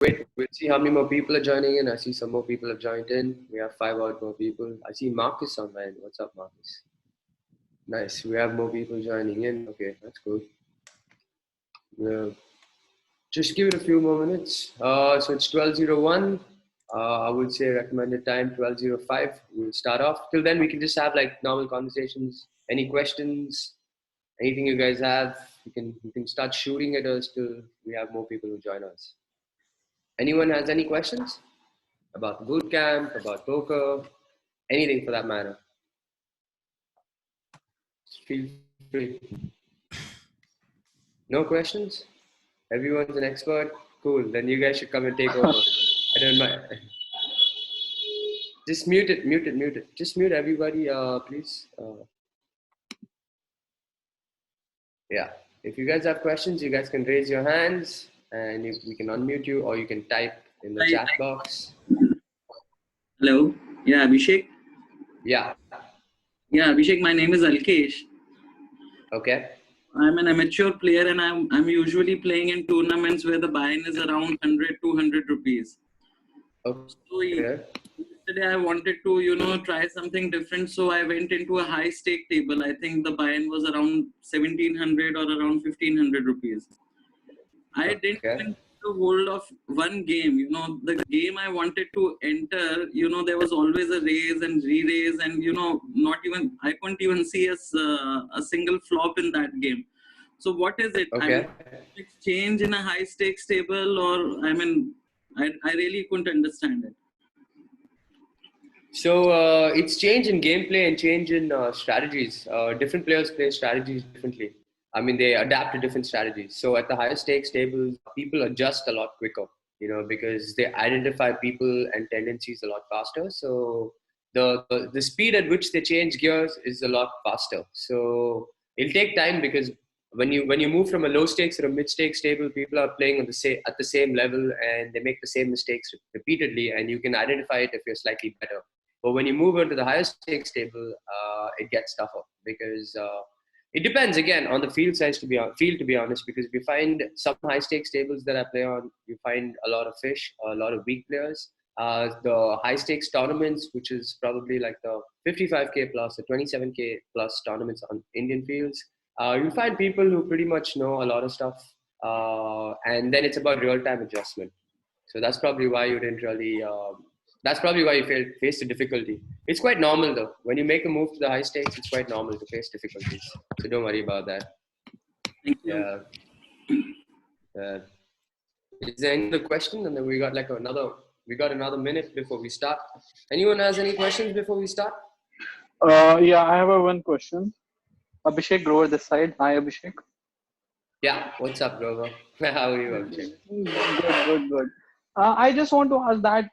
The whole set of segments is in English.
wait, we'll see how many more people are joining in. I see some more people have joined in. We have 5 odd more people. I see Marcus online. What's up, Marcus? Nice. We have more people joining in. Okay, that's good. Yeah. Just give it a few more minutes. So it's 12:01. I would say recommended time 12:05. We'll start off. Till then, we can just have like normal conversations. Any questions? Anything you guys have? You can start shooting at us till we have more people who join us. Anyone has any questions about boot camp, about poker, anything for that matter? Feel free. No questions? Everyone's an expert? Cool. Then you guys should come and take over. I don't mind. Just mute it, mute it, mute it. Just mute everybody, please. Yeah. If you guys have questions, you guys can raise your hands and we can unmute you, or you can type in the chat box. Hello. Yeah, Abhishek. Yeah. Yeah, Abhishek, my name is Alkesh. Okay. I'm an amateur player and I'm usually playing in tournaments where the buy-in is around 100, 200 rupees. Okay. So yesterday I wanted to, try something different. So I went into a high stake table. I think the buy-in was around 1700 or around 1500 rupees. I didn't even get a hold of one game. The game I wanted to enter, there was always a raise and re-raise, and not even I couldn't even see a single flop in that game. So what is it? Okay. Exchange in a high stakes table, or I really couldn't understand it. So it's change in gameplay and change in strategies. Different players play strategies differently. I mean, they adapt to different strategies. So at the higher stakes tables, people adjust a lot quicker, because they identify people and tendencies a lot faster. So the speed at which they change gears is a lot faster. So it'll take time, because when you move from a low stakes or a mid stakes table, people are playing at the same level and they make the same mistakes repeatedly, and you can identify it if you're slightly better. But when you move into the higher stakes table, it gets tougher, because it depends again on the field size. To be honest, because if you find some high stakes tables that I play on, you find a lot of fish, a lot of weak players. The high stakes tournaments, which is probably like the 55k plus, the 27k plus tournaments on Indian fields, you'll find people who pretty much know a lot of stuff, and then it's about real time adjustment. So that's probably why you didn't really. That's probably why you faced a difficulty. It's quite normal though. When you make a move to the high stakes, it's quite normal to face difficulties. So don't worry about that. Thank you. Yeah. Is there any other question? And then we got another minute before we start. Anyone has any questions before we start? Yeah, I have one question. Abhishek Grover this side. Hi, Abhishek. Yeah, what's up, Grover? How are you, Abhishek? Good. I just want to ask that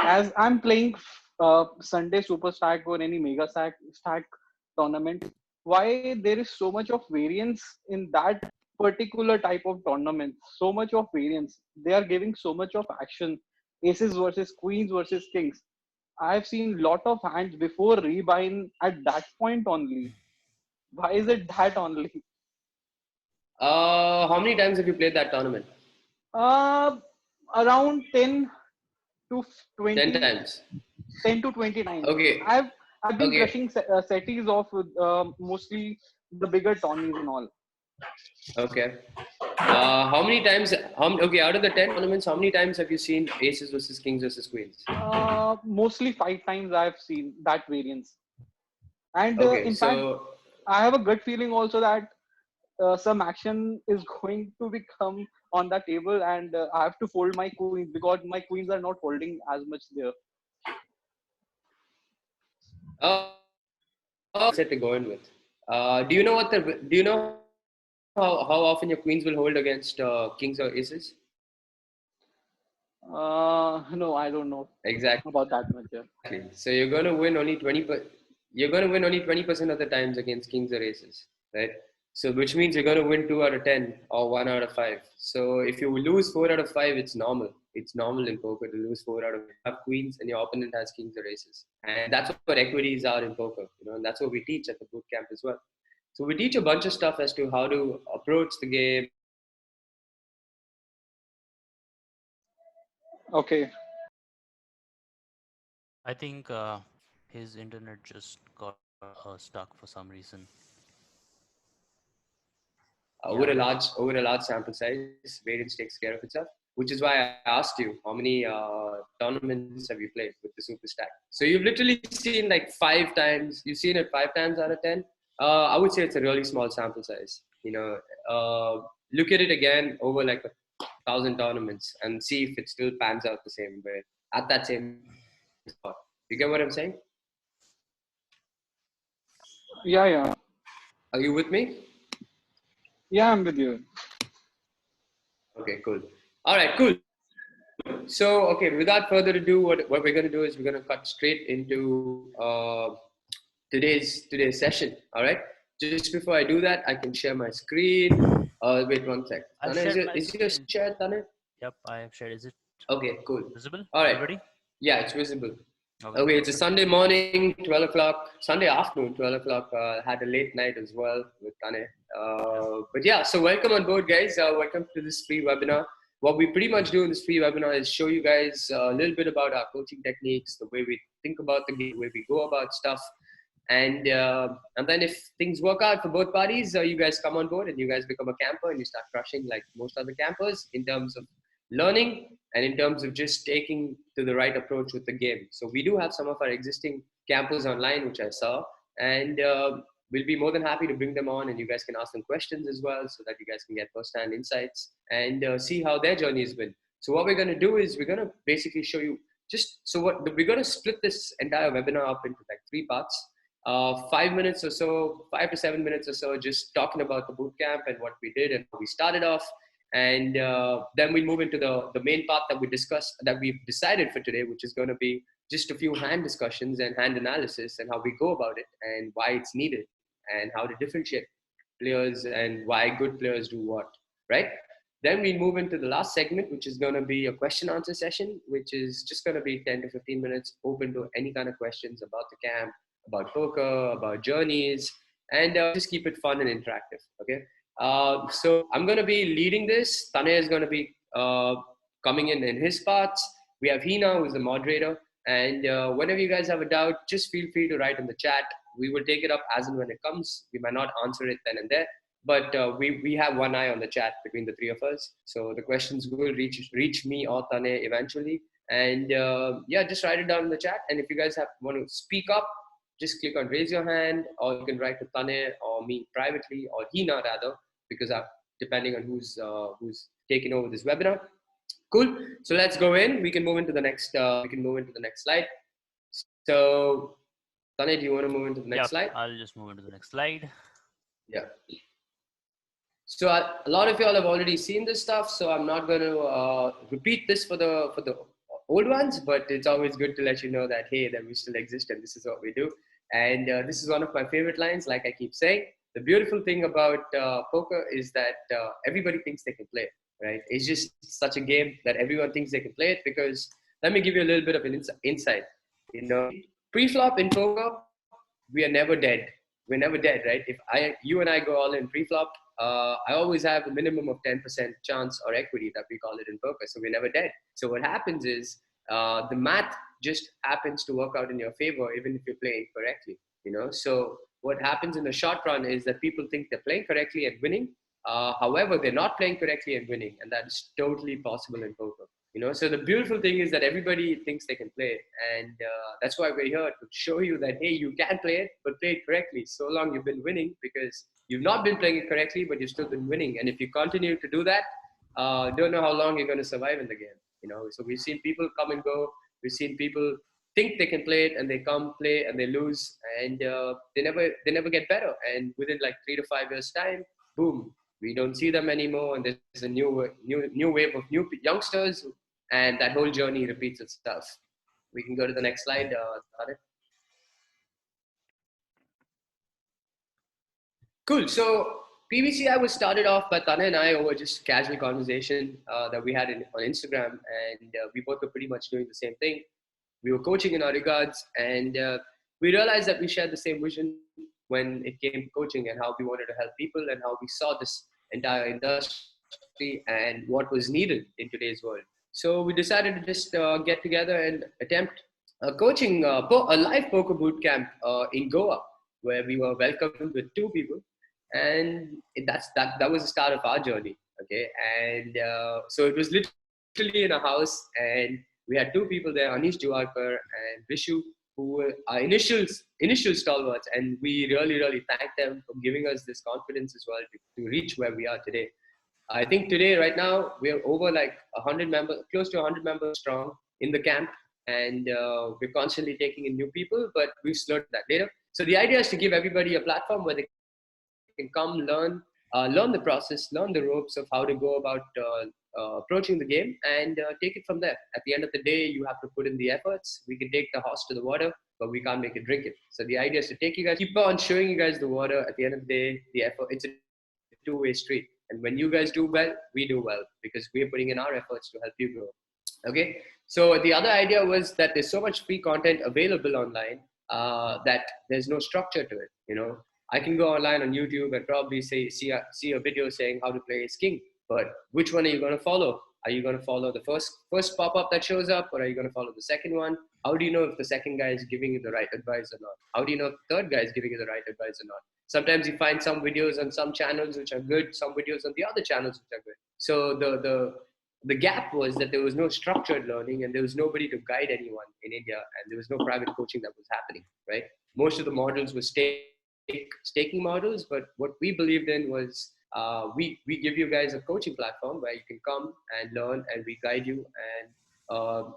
as I'm playing Sunday Super Stack or any Mega Stack tournament, why there is so much of variance in that particular type of tournament? So much of variance. They are giving so much of action. Aces versus queens versus kings. I've seen lot of hands before rebind at that point only. Why is it that only? How many times have you played that tournament? Around 10 to 20. 10 times. 10 to 29. Okay. I've been crushing setties of mostly the bigger tourneys and all. Okay. How many times? Out of the 10 tournaments, how many times have you seen aces versus kings versus queens? Mostly 5 times I've seen that variance. And Okay, fact, I have a good feeling also that some action is going to become on the table, and I have to fold my queens because my queens are not holding as much there. Set to go in with. Do you know how often your queens will hold against kings or aces? No, I don't know exactly about that much. Yeah. So you're going to win only 20% of the times against kings or aces, right? So which means you're going to win 2 out of 10 or 1 out of 5. So if you lose 4 out of 5, it's normal. It's normal in poker to lose 4 out of 5 queens and your opponent has kings or aces. And that's what equities are in poker, and that's what we teach at the bootcamp as well. So we teach a bunch of stuff as to how to approach the game, Okay. I think his internet just got stuck for some reason. Yeah, Over a large sample size, variance takes care of itself. Which is why I asked you how many tournaments have you played with the super stack. So you've literally seen like 5 times. You've seen it 5 times out of 10. I would say it's a really small sample size. Look at it again over like 1,000 tournaments and see if it still pans out the same way at that same spot. You get what I'm saying? Yeah, yeah. Are you with me? Yeah, I'm with you. Okay, cool. All right, cool. So, okay, without further ado, what we're going to do is we're going to cut straight into today's session. All right. Just before I do that, I can share my screen. Wait one sec. I've Tane, shared my is your screen. share, Tane? Yep, I have shared. Is it Okay, cool. visible All to right. everybody? Yeah, it's visible. Okay, Okay, it's a perfect. Sunday morning, 12 o'clock, Sunday afternoon, 12 o'clock. Had a late night as well with Tane. Yeah. But yeah, so welcome on board, guys. Welcome to this free webinar. What we pretty much do in this free webinar is show you guys a little bit about our coaching techniques, the way we think about the game, the way we go about stuff. And then if things work out for both parties, you guys come on board and you guys become a camper and you start crushing like most other campers in terms of learning and in terms of just taking to the right approach with the game. So we do have some of our existing campers online, which I saw, and we'll be more than happy to bring them on, and you guys can ask them questions as well, so that you guys can get first-hand insights and see how their journey has been. So what we're going to do is we're going to basically show you just so what we're going to split this entire webinar up into like 3 parts. 5 minutes or so, 5 to 7 minutes or so, just talking about the boot camp and what we did and how we started off. And then we move into the main part that we discussed, that we've decided for today, which is going to be just a few hand discussions and hand analysis and how we go about it and why it's needed and how to differentiate players and why good players do what, right? Then we move into the last segment, which is going to be a question answer session, which is just going to be 10 to 15 minutes open to any kind of questions about the camp, about poker, about journeys, and just keep it fun and interactive. Okay. So I'm going to be leading this. Tanay is going to be coming in his parts. We have Hina, who's the moderator. And whenever you guys have a doubt, just feel free to write in the chat. We will take it up as and when it comes. We might not answer it then and there, but we have one eye on the chat between the three of us. So the questions will reach me or Tane eventually. And yeah, just write it down in the chat. And if you guys want to speak up, just click on raise your hand, or you can write to Tane or me privately, or Hina rather, because depending on who's taking over this webinar. Cool. So let's go in. We can move into the next. We can move into the next slide. So, Tane, do you want to move into the next Yep, slide? I'll just move into the next slide. Yeah. So a lot of y'all have already seen this stuff, so I'm not going to repeat this for the old ones, but it's always good to let you know that hey, that we still exist and this is what we do. And this is one of my favorite lines, like I keep saying. The beautiful thing about poker is that everybody thinks they can play it, right? It's just such a game that everyone thinks they can play it because let me give you a little bit of an insight. You know, pre-flop in poker, we are never dead. We're never dead, right? If you and I go all in pre-flop, I always have a minimum of 10% chance or equity that we call it in poker. So we're never dead. So what happens is the math just happens to work out in your favor, even if you're playing correctly. You know, so what happens in the short run is that people think they're playing correctly and winning. However, they're not playing correctly and winning, and that is totally possible in poker. You know, so the beautiful thing is that everybody thinks they can play, and that's why we're here to show you that hey, you can play it, but play it correctly. So long you've been winning because you've not been playing it correctly, but you've still been winning. And if you continue to do that, don't know how long you're going to survive in the game. You know, so we've seen people come and go. We've seen people think they can play it, and they come play and they lose, and they never get better. And within like 3 to 5 years time, boom, we don't see them anymore, and there's a new wave of new youngsters, and that whole journey repeats itself. We can go to the next slide, Tariq. Cool. So PVCI was started off by Tane and I over just casual conversation that we had on Instagram, and we both were pretty much doing the same thing. We were coaching in our regards, and we realized that we shared the same vision when it came to coaching and how we wanted to help people and how we saw this entire industry and what was needed in today's world. So we decided to just get together and attempt a live poker boot camp in Goa, where we were welcomed with 2 people, and that was the start of our journey. Okay, and so it was literally in a house, and we had 2 people there, Anish Juwarkar and Vishu, who were our initial stalwarts, and we really thank them for giving us this confidence as well to reach where we are today. I think today, right now, we're over like 100 members, close to 100 members strong in the camp, and we're constantly taking in new people, but we've slowed that later. So the idea is to give everybody a platform where they can come learn the process, learn the ropes of how to go about approaching the game, and take it from there. At the end of the day, you have to put in the efforts. We can take the horse to the water, but we can't make it drink it. So the idea is to take you guys, keep on showing you guys the water. At the end of the day, the effort, it's a two-way street. And when you guys do well, we do well because we're putting in our efforts to help you grow. Okay. So the other idea was that there's so much free content available online that there's no structure to it. I can go online on YouTube and probably see a video saying how to play ace king, but which one are you going to follow? Are you going to follow the first pop up that shows up, or are you going to follow the second one? How do you know if the second guy is giving you the right advice or not? How do you know if the third guy is giving you the right advice or not? Sometimes you find some videos on some channels which are good, some videos on the other channels which are good. So the gap was that there was no structured learning and there was nobody to guide anyone in India, and there was no private coaching that was happening, right? Most of the models were staking models, but what we believed in was we give you guys a coaching platform where you can come and learn, and we guide you, and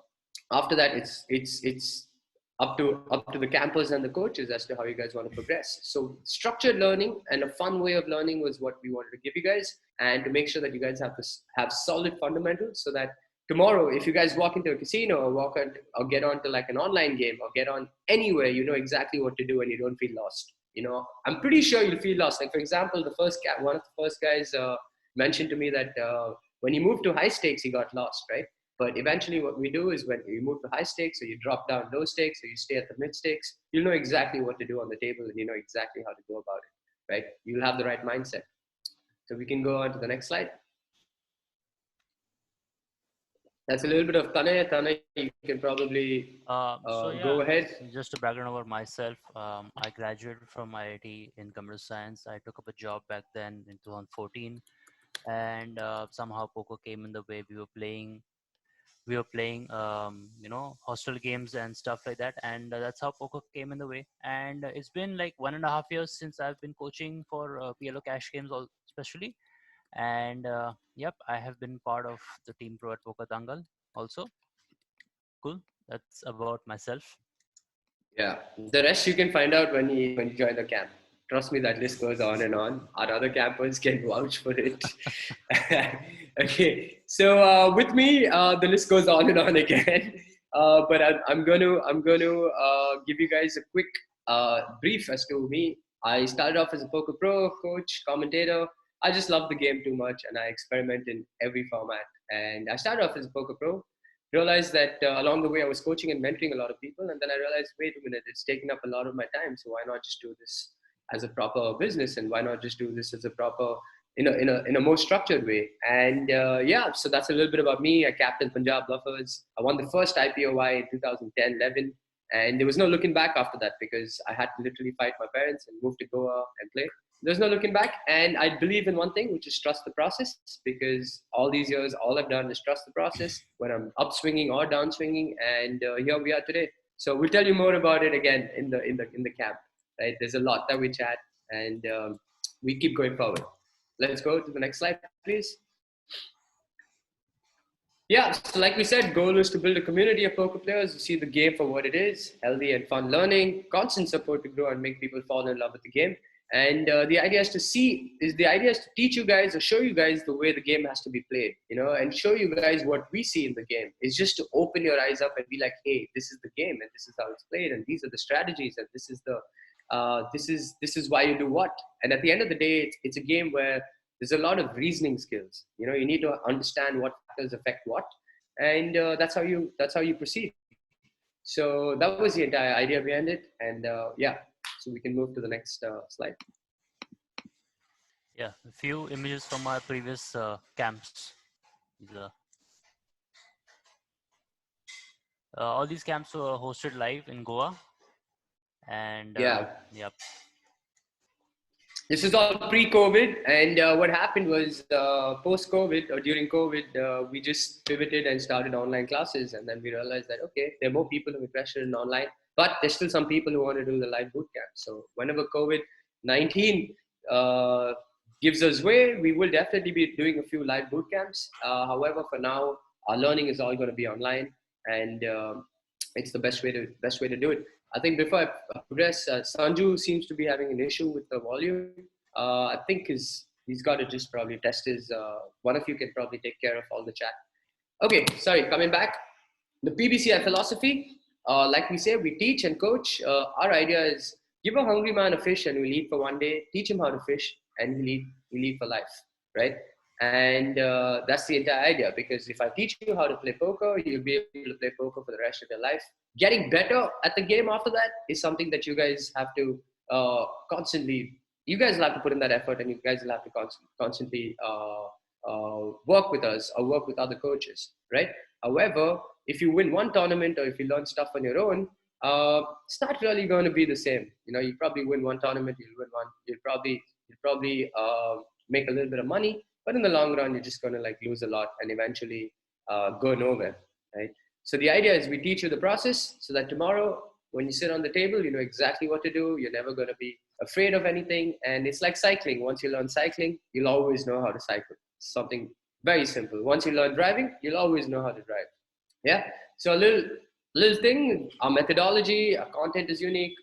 after that it's up to the campers and the coaches as to how you guys want to progress. So structured learning and a fun way of learning was what we wanted to give you guys, and to make sure that you guys have solid fundamentals, so that tomorrow, if you guys walk into a casino or get onto like an online game or get on anywhere, you know exactly what to do and you don't feel lost. I'm pretty sure you'll feel lost. Like, for example, one of the first guys mentioned to me that when he moved to high stakes, he got lost, right? But eventually what we do is when you move to high stakes, or you drop down low stakes, or you stay at the mid stakes, you'll know exactly what to do on the table, and you know exactly how to go about it, right? You'll have the right mindset. So we can go on to the next slide. That's a little bit of Tanay. Tanay, you can probably go ahead. Just a background about myself. I graduated from IIT in computer science. I took up a job back then in 2014, and somehow poker came in the way. We were playing hostel games and stuff like that, and that's how poker came in the way. And it's been like 1.5 years since I've been coaching for PLO cash games, especially. And yep, I have been part of the team pro at Poker Dangal also. Cool. That's about myself. Yeah, the rest you can find out when you join the camp. Trust me, that list goes on and on. Our other campers can vouch for it. Okay, so with me, the list goes on and on again. But I'm going to give you guys a quick brief as to me. I started off as a poker pro, coach, commentator. I just love the game too much, and I experiment in every format. And I started off as a poker pro, realized that along the way I was coaching and mentoring a lot of people, and then I realized, wait a minute, it's taking up a lot of my time, so why not just do this as a proper business, and why not just do this as a proper in a more structured way. And yeah, so that's a little bit about me. I captained Punjab Bluffers. I won the first IPOY in 2010-11, and there was no looking back after that, because I had to literally fight my parents and move to Goa and play. There's no looking back. And I believe in one thing, which is trust the process, because all these years, all I've done is trust the process when I'm upswinging or downswinging. And here we are today. So we'll tell you more about it again in the camp, right? There's a lot that we chat, and we keep going forward. Let's go to the next slide, please. Yeah, so like we said, goal is to build a community of poker players who see the game for what it is: healthy and fun learning, constant support to grow and make people fall in love with the game. And the idea is to teach you guys or show you guys the way the game has to be played, and show you guys what we see in the game. Is just to open your eyes up and be like, hey, this is the game, and this is how it's played, and these are the strategies, and this is why you do what. And at the end of the day, it's a game where there's a lot of reasoning skills. You need to understand what factors affect what, and that's how you proceed. So that was the entire idea behind it, and yeah. So we can move to the next slide. Yeah, a few images from my previous camps. All these camps were hosted live in Goa, and Yeah. yep. This is all pre-COVID, and what happened was post-COVID or during COVID, we just pivoted and started online classes, and then we realized that okay, there are more people who are interested in online, but there's still some people who want to do the live bootcamp. So whenever COVID-19 uh, gives us way, we will definitely be doing a few live bootcamps. However, for now, our learning is all going to be online, and it's the best way to do it. I think before I progress, Sanju seems to be having an issue with the volume. I think he's got to just probably test his. One of you can probably take care of all the chat. Okay, sorry. Coming back, the PBCI philosophy, like we say, we teach and coach. Our idea is give a hungry man a fish and we'll eat for one day. Teach him how to fish and he'll eat for life, right? And that's the entire idea. Because if I teach you how to play poker, you'll be able to play poker for the rest of your life. Getting better at the game after that is something that you guys have to constantly. You guys will have to put in that effort, and you guys will have to constantly work with us or work with other coaches, right? However, if you win one tournament or if you learn stuff on your own, it's not really going to be the same. You know, you probably win one tournament, you'll probably make a little bit of money, but in the long run, you're just going to like lose a lot and eventually go nowhere, right? So the idea is we teach you the process so that tomorrow, when you sit on the table, you know exactly what to do. You're never going to be afraid of anything. And it's like cycling. Once you learn cycling, you'll always know how to cycle. Something very simple. Once you learn driving, you'll always know how to drive. Yeah. So a little thing. Our methodology, our content is unique.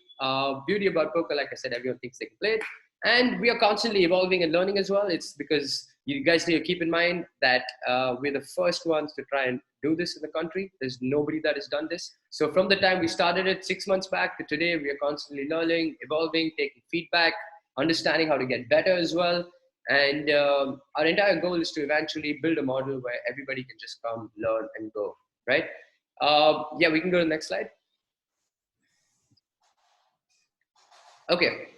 Beauty about poker, like I said, everyone thinks they can play it, and we are constantly evolving and learning as well. It's because you guys need to keep in mind that we're the first ones to try and do this in the country. There's nobody that has done this. So from the time we started it 6 months back to today, we are constantly learning, evolving, taking feedback, understanding how to get better as well. And our entire goal is to eventually build a model where everybody can just come, learn, and go, right? Yeah, we can go to the next slide. Okay.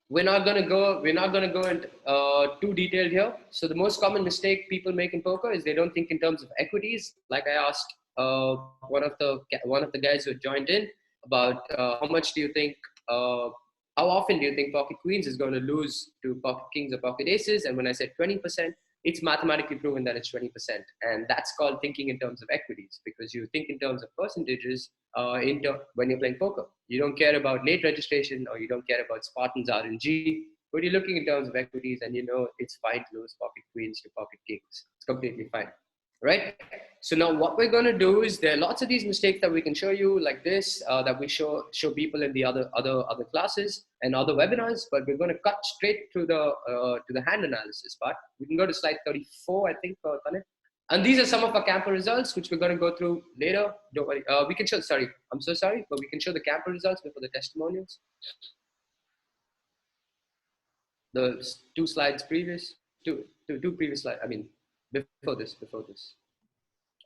We're not gonna go into too detailed here. So the most common mistake people make in poker is they don't think in terms of equities. Like I asked one of the guys who joined in about how much do you think, how often do you think pocket queens is going to lose to pocket kings or pocket aces? And when I said 20%, it's mathematically proven that it's 20%, and that's called thinking in terms of equities, because you think in terms of percentages when you're playing poker. You don't care about late registration or you don't care about Spartan's RNG, but you're looking in terms of equities, and you know it's fine to lose pocket queens to pocket kings. It's completely fine, right? So now what we're going to do is there are lots of these mistakes that we can show you like this, that we show people in the other classes and other webinars, but we're going to cut straight to the hand analysis part. We can go to slide 34, I think, Tanay. And these are some of our camper results, which we're going to go through later. Don't worry. We can show, sorry, I'm so sorry, but we can show the camper results before the testimonials. The two slides previous, two previous slides. I mean, before this.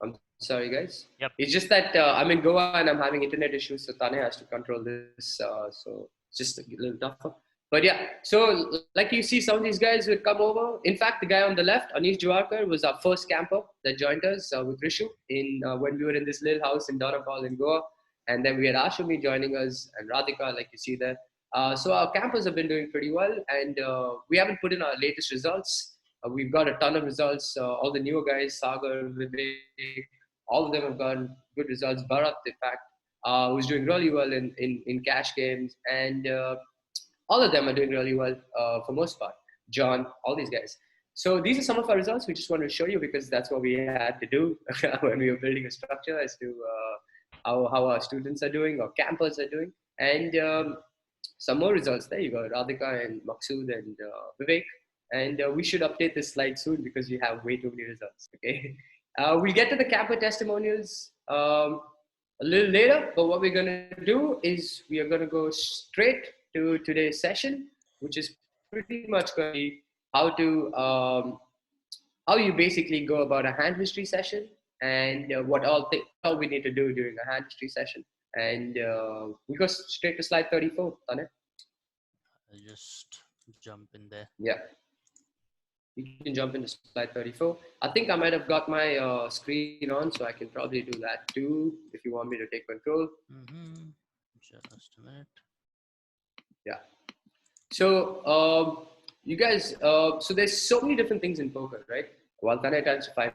I'm sorry, guys. Yep. It's just that I'm in Goa and I'm having internet issues, so Tanay has to control this. So it's just a little tougher. But yeah, so like you see, some of these guys would come over. In fact, the guy on the left, Anish Jawarkar, was our first camper that joined us with Rishu when we were in this little house in Donapal in Goa. And then we had Ashumi joining us and Radhika, like you see there. So our campers have been doing pretty well, and we haven't put in our latest results. We've got a ton of results. All the newer guys, Sagar, Vivek, all of them have gotten good results. Bharat, in fact, who's doing really well in cash games, and all of them are doing really well for most part. John, all these guys. So these are some of our results. We just wanted to show you because that's what we had to do when we were building a structure as to how our students are doing or campers are doing. And some more results. There you go, Radhika and Maksud and Vivek. And we should update this slide soon because we have way too many results. Okay, we'll get to the camper testimonials a little later. But what we're going to do is we are going to go straight to today's session, which is pretty much going to be how you basically go about a hand history session and what all we need to do during a hand history session. And we go straight to slide 34, Tanay. I'll just jump in there. Yeah. You can jump into slide 34. I think I might have got my screen on, so I can probably do that too if you want me to take control. Just a minute. Yeah. So you guys, so there's so many different things in poker, right? While Tanay tries to find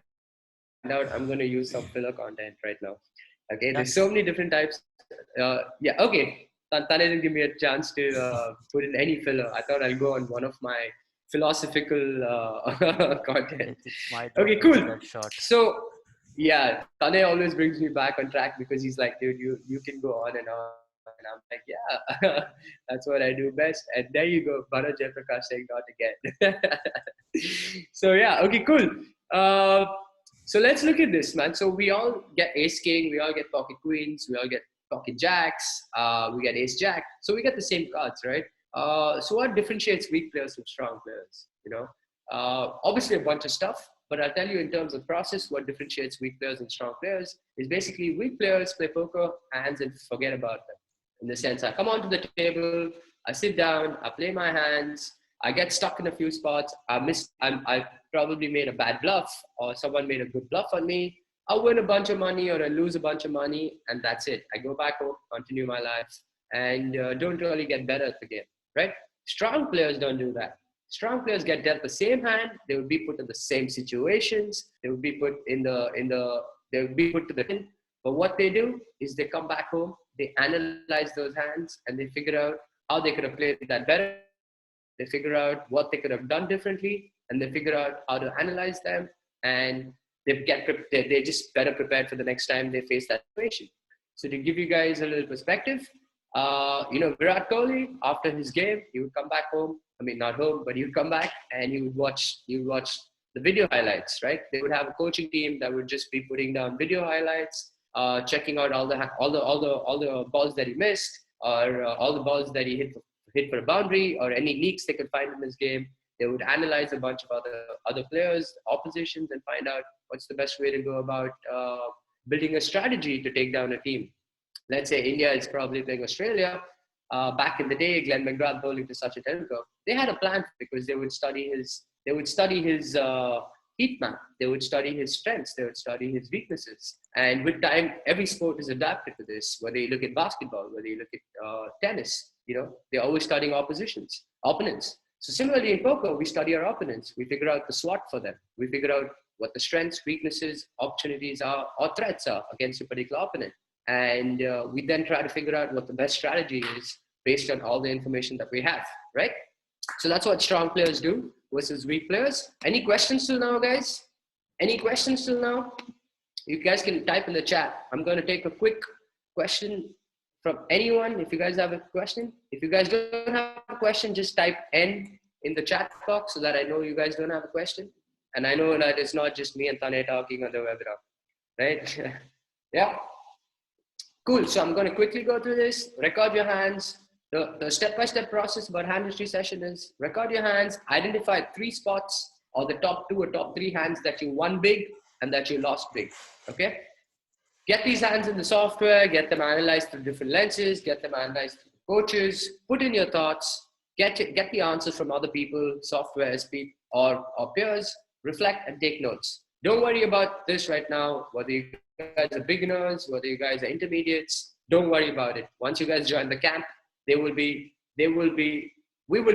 out, I'm going to use some filler content right now. Okay, Done. there's so many different types. Yeah, okay. Tanay didn't give me a chance to put in any filler. I thought I'll go on one of my philosophical content. It's my job Okay, to cut cool. that short. So yeah, Tanay always brings me back on track because he's like, dude, you can go on and on. And I'm like, yeah, that's what I do best. And there you go, Bharat Jayaprakash saying not again. So yeah, okay, cool. Uh, so let's look at this, man. So we all get ace king, we all get pocket queens, we all get pocket jacks, we get ace jack. So we get the same cards, right? So what differentiates weak players from strong players? You know, obviously a bunch of stuff, but I'll tell you in terms of process, what differentiates weak players and strong players is basically weak players play poker hands and forget about them. In the sense, I come onto the table, I sit down, I play my hands, I get stuck in a few spots. I probably made a bad bluff, or someone made a good bluff on me. I'll win a bunch of money, or I lose a bunch of money, and that's it. I go back home, continue my life, and don't really get better at the game, right? Strong players don't do that. Strong players get dealt the same hand. They will be put in the same situations. They will be put They will be put to the end. But what they do is they come back home, they analyze those hands, and they figure out how they could have played that better. They figure out what they could have done differently, and they figure out how to analyze them, and they're just better prepared for the next time they face that situation. So to give you guys a little perspective, Virat Kohli, after his game, he would come back home. I mean, not home, but he would come back and you would watch the video highlights, right? They would have a coaching team that would just be putting down video highlights, checking out all the balls that he missed, or all the balls that he hit for a boundary, or any leaks they could find in his game. They would analyze a bunch of other players, oppositions, and find out what's the best way to go about building a strategy to take down a team. Let's say India is probably playing Australia. Back in the day, Glenn McGrath bowling to Sachin Tendulkar, they had a plan because they would study his heat map. They would study his strengths. They would study his weaknesses. And with time, every sport is adapted to this. Whether you look at basketball, whether you look at tennis, they're always studying opponents. So similarly in poker, we study our opponents. We figure out the SWOT for them. We figure out what the strengths, weaknesses, opportunities are, or threats are against a particular opponent. And we then try to figure out what the best strategy is based on all the information that we have, right? So that's what strong players do versus weak players. Any questions till now, guys? Any questions till now? You guys can type in the chat. I'm going to take a quick question from anyone. If you guys have a question, if you guys don't have a question, just type N in the chat box so that I know you guys don't have a question. And I know that it's not just me and Tanay talking on the webinar, right? Yeah. Cool. So I'm going to quickly go through this. Record your hands. The step-by-step process about hand history session is record your hands, identify 3 spots or the top 2 or top 3 hands that you won big and that you lost big. Okay. Get these hands in the software, get them analyzed through different lenses, get them analyzed through coaches, put in your thoughts, get the answers from other people, software, SP, or peers, reflect and take notes. Don't worry about this right now, whether you guys are beginners, whether you guys are intermediates, don't worry about it. Once you guys join the camp, we will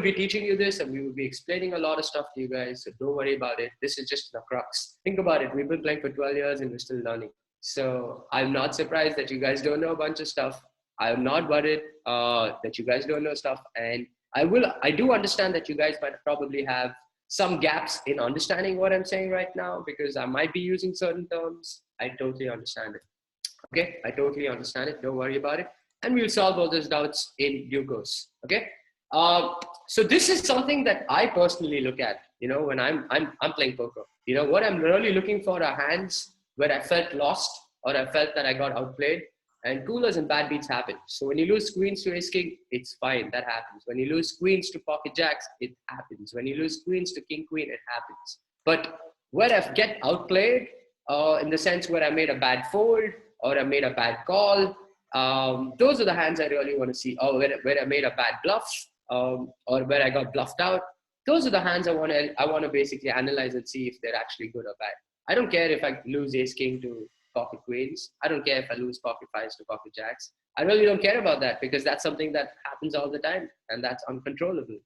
be teaching you this and we will be explaining a lot of stuff to you guys. So don't worry about it. This is just the crux. Think about it. We've been playing for 12 years and we're still learning. So I'm not surprised that you guys don't know a bunch of stuff. I'm not worried that you guys don't know stuff. And I do understand that you guys might probably have some gaps in understanding what I'm saying right now because I might be using certain terms. I totally understand it. Okay, I totally understand it. Don't worry about it. And we'll solve all those doubts in due course. Okay. So this is something that I personally look at, when I'm playing poker. What I'm really looking for are hands where I felt lost or I felt that I got outplayed. And coolers and bad beats happen. So when you lose queens to ace king, it's fine. That happens. When you lose queens to pocket jacks, it happens. When you lose queens to king queen, it happens. But where I get outplayed, in the sense where I made a bad fold or I made a bad call, those are the hands I really want to see. Or where I made a bad bluff, or where I got bluffed out. those are the hands I want to basically analyze and see if they're actually good or bad. I don't care if I lose ace king to pocket queens. I don't care if I lose pocket fives to pocket jacks. I really don't care about that, because that's something that happens all the time and that's uncontrollable.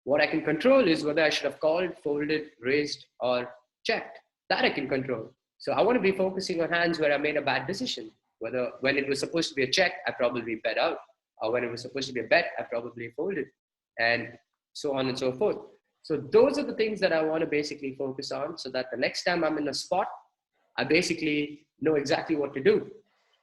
What I can control is whether I should have called, folded, raised, or checked. That I can control. So I want to be focusing on hands where I made a bad decision. Whether when it was supposed to be a check, I probably bet out, or when it was supposed to be a bet, I probably folded, and so on and so forth. So those are the things that I want to basically focus on, so that the next time I'm in a spot, I basically know exactly what to do.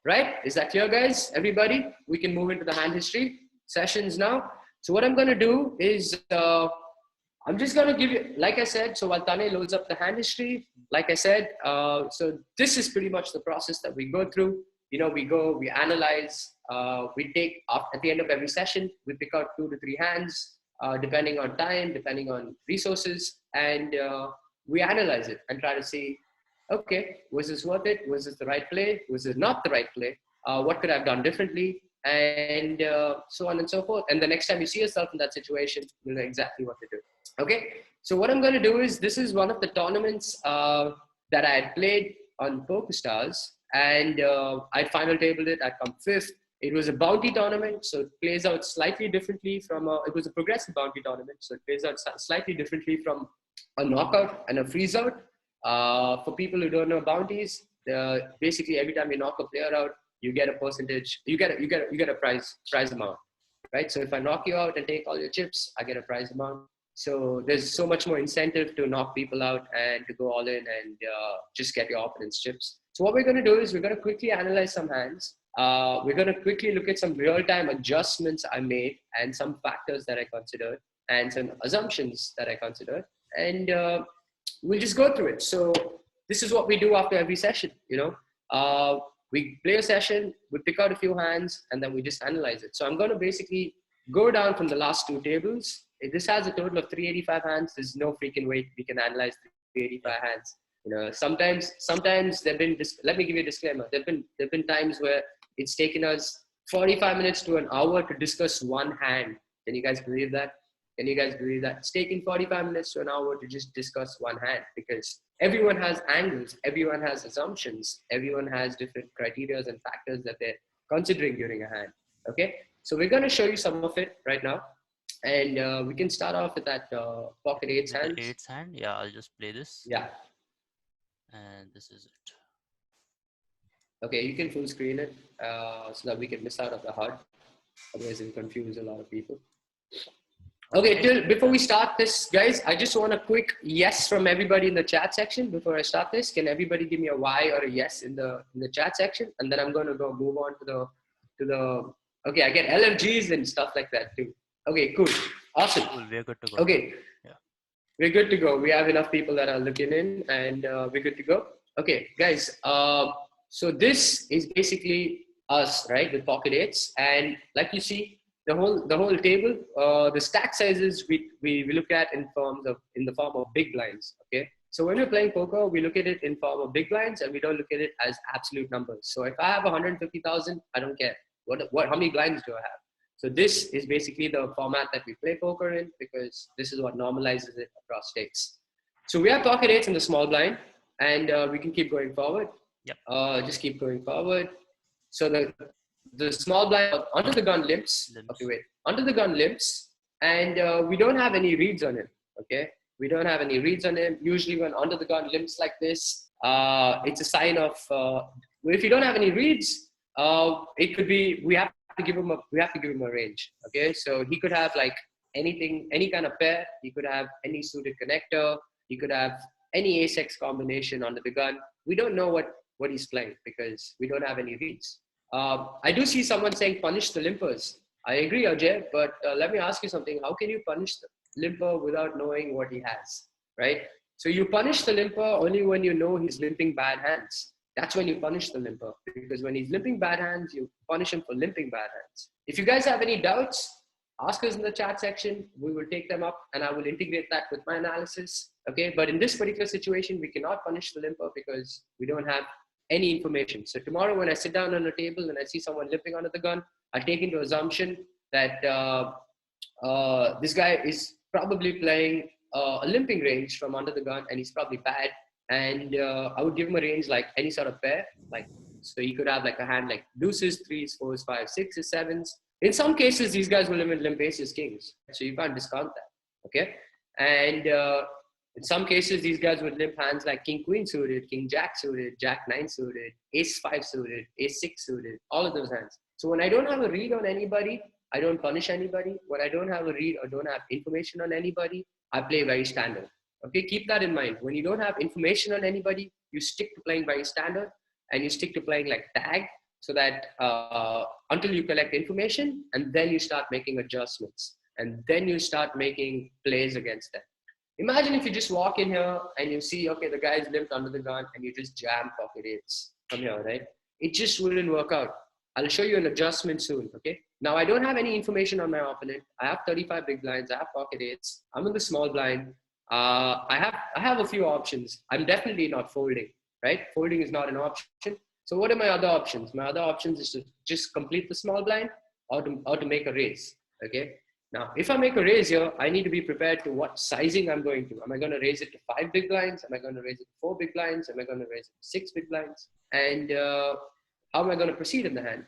Right? Is that clear, guys? Everybody? We can move into the hand history sessions now. So what I'm going to do is, I'm just going to give you, like I said, so while Tanay loads up the hand history, like I said, so this is pretty much the process that we go through. We analyze, we take, at the end of every session, we pick out 2 to 3 hands, depending on time, depending on resources, and we analyze it and try to see, okay, was this worth it? Was this the right play? Was it not the right play? What could I have done differently? And so on and so forth. And the next time you see yourself in that situation, you'll know exactly what to do. Okay, so what I'm going to do is, this is one of the tournaments that I had played on PokerStars, and I final tabled it. I come 5th. It was a bounty tournament, so it plays out slightly differently from it was a progressive bounty tournament, so it plays out slightly differently from a knockout and a freeze out. For people who don't know bounties, basically every time you knock a player out, you get a percentage. You get a prize amount, right? So if I knock you out and take all your chips, I get a prize amount. So there's so much more incentive to knock people out and to go all in and just get your opponent's chips. So what we're going to do is, we're going to quickly analyze some hands. We're going to quickly look at some real-time adjustments I made, and some factors that I considered, and some assumptions that I considered, and we'll just go through it. So this is what we do after every session. We play a session, we pick out a few hands, and then we just analyze it. So I'm going to basically go down from the last 2 tables. This has a total of 385 hands. There's no freaking way we can analyze 385 hands. Sometimes there've been, let me give you a disclaimer. There've been times where it's taken us 45 minutes to an hour to discuss one hand. Can you guys believe that? Can you guys believe that? It's taking 45 minutes to an hour to just discuss one hand, because everyone has angles, everyone has assumptions, everyone has different criteria and factors that they're considering during a hand. Okay, so we're going to show you some of it right now, and we can start off with that pocket 8s hand. 8s hand, yeah. I'll just play this. Yeah. And this is it. Okay, you can full screen it so that we can miss out on the HUD. Otherwise, it'll confuse a lot of people. Okay, before we start this, guys, I just want a quick yes from everybody in the chat section before I start this. Can everybody give me a Y or a yes in the chat section? And then I'm going to go move on to the. Okay, I get LFGs and stuff like that too. Okay, cool, awesome. Cool, we're good to go. Okay, yeah, we're good to go. We have enough people that are looking in, and we're good to go. Okay, guys. So this is basically us, right, with pocket 8s, and like you see, the whole table, the stack sizes we look at in the form of big blinds. Okay, so when we're playing poker, we look at it in form of big blinds, and we don't look at it as absolute numbers. So if I have 150,000, I don't care how many blinds do I have. So this is basically the format that we play poker in, because this is what normalizes it across stakes. So we have pocket 8s in the small blind, and we can keep going forward. Yep. Just keep going forward. So the small blind under the gun limps. Okay, wait. Under the gun limps, and we don't have any reads on him. Okay, we don't have any reads on him. Usually, when under the gun limps like this, it's a sign of. If you don't have any reads, it could be we have to give him a range. Okay, so he could have like anything, any kind of pair. He could have any suited connector. He could have any ace-x combination under the gun. We don't know what he's playing because we don't have any reads. I do see someone saying punish the limpers. I agree, Ajay, but let me ask you something. How can you punish the limper without knowing what he has, right? So you punish the limper only when you know he's limping bad hands. That's when you punish the limper, because when he's limping bad hands, you punish him for limping bad hands. If you guys have any doubts, ask us in the chat section. We will take them up and I will integrate that with my analysis. Okay, but in this particular situation, we cannot punish the limper because we don't have any information. So tomorrow when I sit down on a table and I see someone limping under the gun, I take into assumption that this guy is probably playing a limping range from under the gun, and he's probably bad. And I would give him a range like any sort of pair, like so he could have like a hand like deuces, threes, fours, fives, sixes, sevens. In some cases, these guys will even limp aces, kings. So you can't discount that. Okay, and in some cases, these guys would limp hands like king queen suited, king jack suited, jack nine suited, ace five suited, ace six suited, all of those hands. So when I don't have a read on anybody, I don't punish anybody. When I don't have a read or don't have information on anybody, I play very standard. Okay, keep that in mind. When you don't have information on anybody, you stick to playing very standard, and you stick to playing like tag, so that until you collect information, and then you start making adjustments, and then you start making plays against them. Imagine if you just walk in here and you see, okay, the guy's limped under the gun, and you just jam pocket eights from here, right? It just wouldn't work out. I'll show you an adjustment soon, okay? Now, I don't have any information on my opponent. I have 35 big blinds. I have pocket eights. I'm in the small blind. I have a few options. I'm definitely not folding, right? Folding is not an option. So what are my other options? My other options is to just complete the small blind or to make a raise, okay? Now, if I make a raise here, I need to be prepared to what sizing I'm going to. Am I going to raise it to 5 big blinds? Am I going to raise it to 4 big blinds? Am I going to raise it to 6 big blinds? And how am I going to proceed in the hand?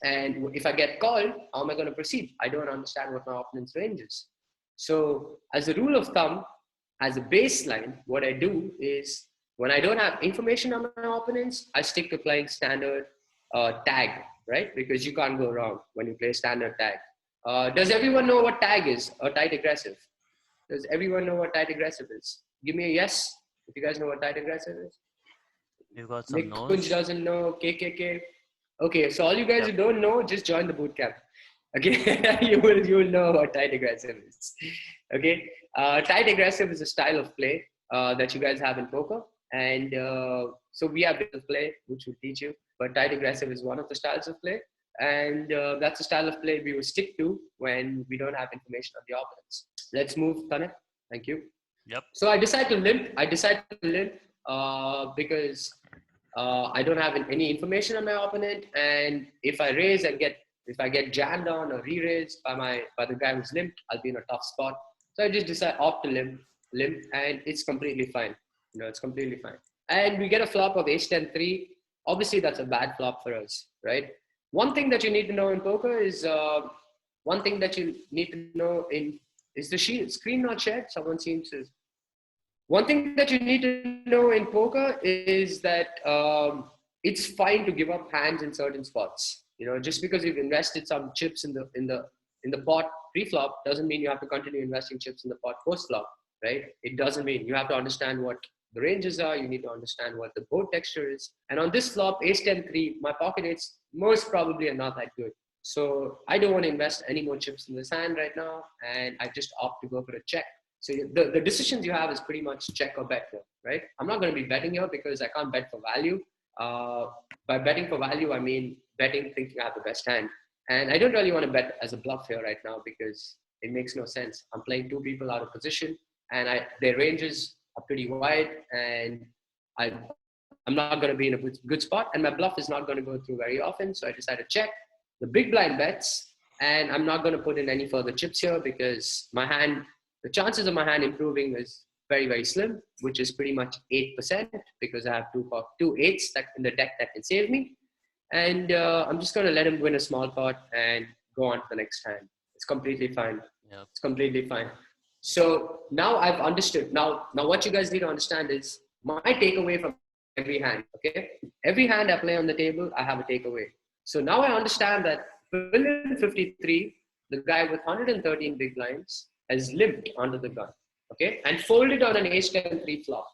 And if I get called, how am I going to proceed? I don't understand what my opponent's range is. So as a rule of thumb, as a baseline, what I do is when I don't have information on my opponents, I stick to playing standard tag, right? Because you can't go wrong when you play standard tag. Does everyone know what tag is, or tight aggressive? Does everyone know what tight aggressive is? Give me a yes if you guys know what tight aggressive is. We've got some Nick no's. Kunj doesn't know, KKK. Okay, so all you guys who don't know, just join the bootcamp. Okay, you will know what tight aggressive is. Okay, tight aggressive is a style of play that you guys have in poker, and so we have different play which will teach you. But tight aggressive is one of the styles of play, and that's a style of play we will stick to when we don't have information on the opponents. Let's move, Tanay. Thank you. Yep. So I decide to limp. Because I don't have any information on my opponent, and if I raise and if I get jammed on or re-raised by the guy who's limped, I'll be in a tough spot. So I just opt to limp, and it's completely fine. You know, it's completely fine. And we get a flop of ace-10-3. Obviously, that's a bad flop for us, right? One thing that you need to know in poker is is the screen not shared? Someone seems to. One thing that you need to know in poker is that it's fine to give up hands in certain spots. You know, just because you've invested some chips in the pot pre-flop doesn't mean you have to continue investing chips in the pot post-flop, right? It doesn't mean. You have to understand what the ranges are. You need to understand what the board texture is. And on this flop, ace-10-3, my pocket eights most probably are not that good. So I don't want to invest any more chips in this hand right now, and I just opt to go for a check. So the decisions you have is pretty much check or bet here, right? I'm not going to be betting here because I can't bet for value. By betting for value, I mean betting thinking I have the best hand. And I don't really want to bet as a bluff here right now because it makes no sense. I'm playing two people out of position, and their ranges are pretty wide, and I'm not going to be in a good spot, and my bluff is not going to go through very often. So I decided to check the big blind bets, and I'm not going to put in any further chips here because the chances of my hand improving is very, very slim, which is pretty much 8% because I have two eights in the deck that can save me. And I'm just going to let him win a small pot and go on to the next hand. It's completely fine. Yep. It's completely fine. So now I've understood. Now what you guys need to understand is my takeaway from every hand, okay? Every hand I play on the table, I have a takeaway. So now I understand that William 53, the guy with 113 big blinds, has limped under the gun, okay, and folded on an ace-10-3 flop.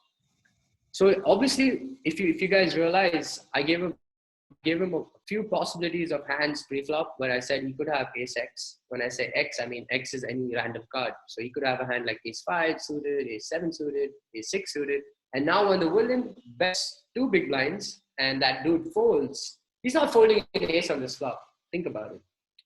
So obviously, if you guys realize, I gave him a few possibilities of hands pre-flop where I said he could have ace-x. When I say x, I mean x is any random card. So he could have a hand like ace-5 suited, ace-7 suited, ace-6 suited. And now when the villain bets two big blinds and that dude folds, he's not folding an ace on this flop. Think about it,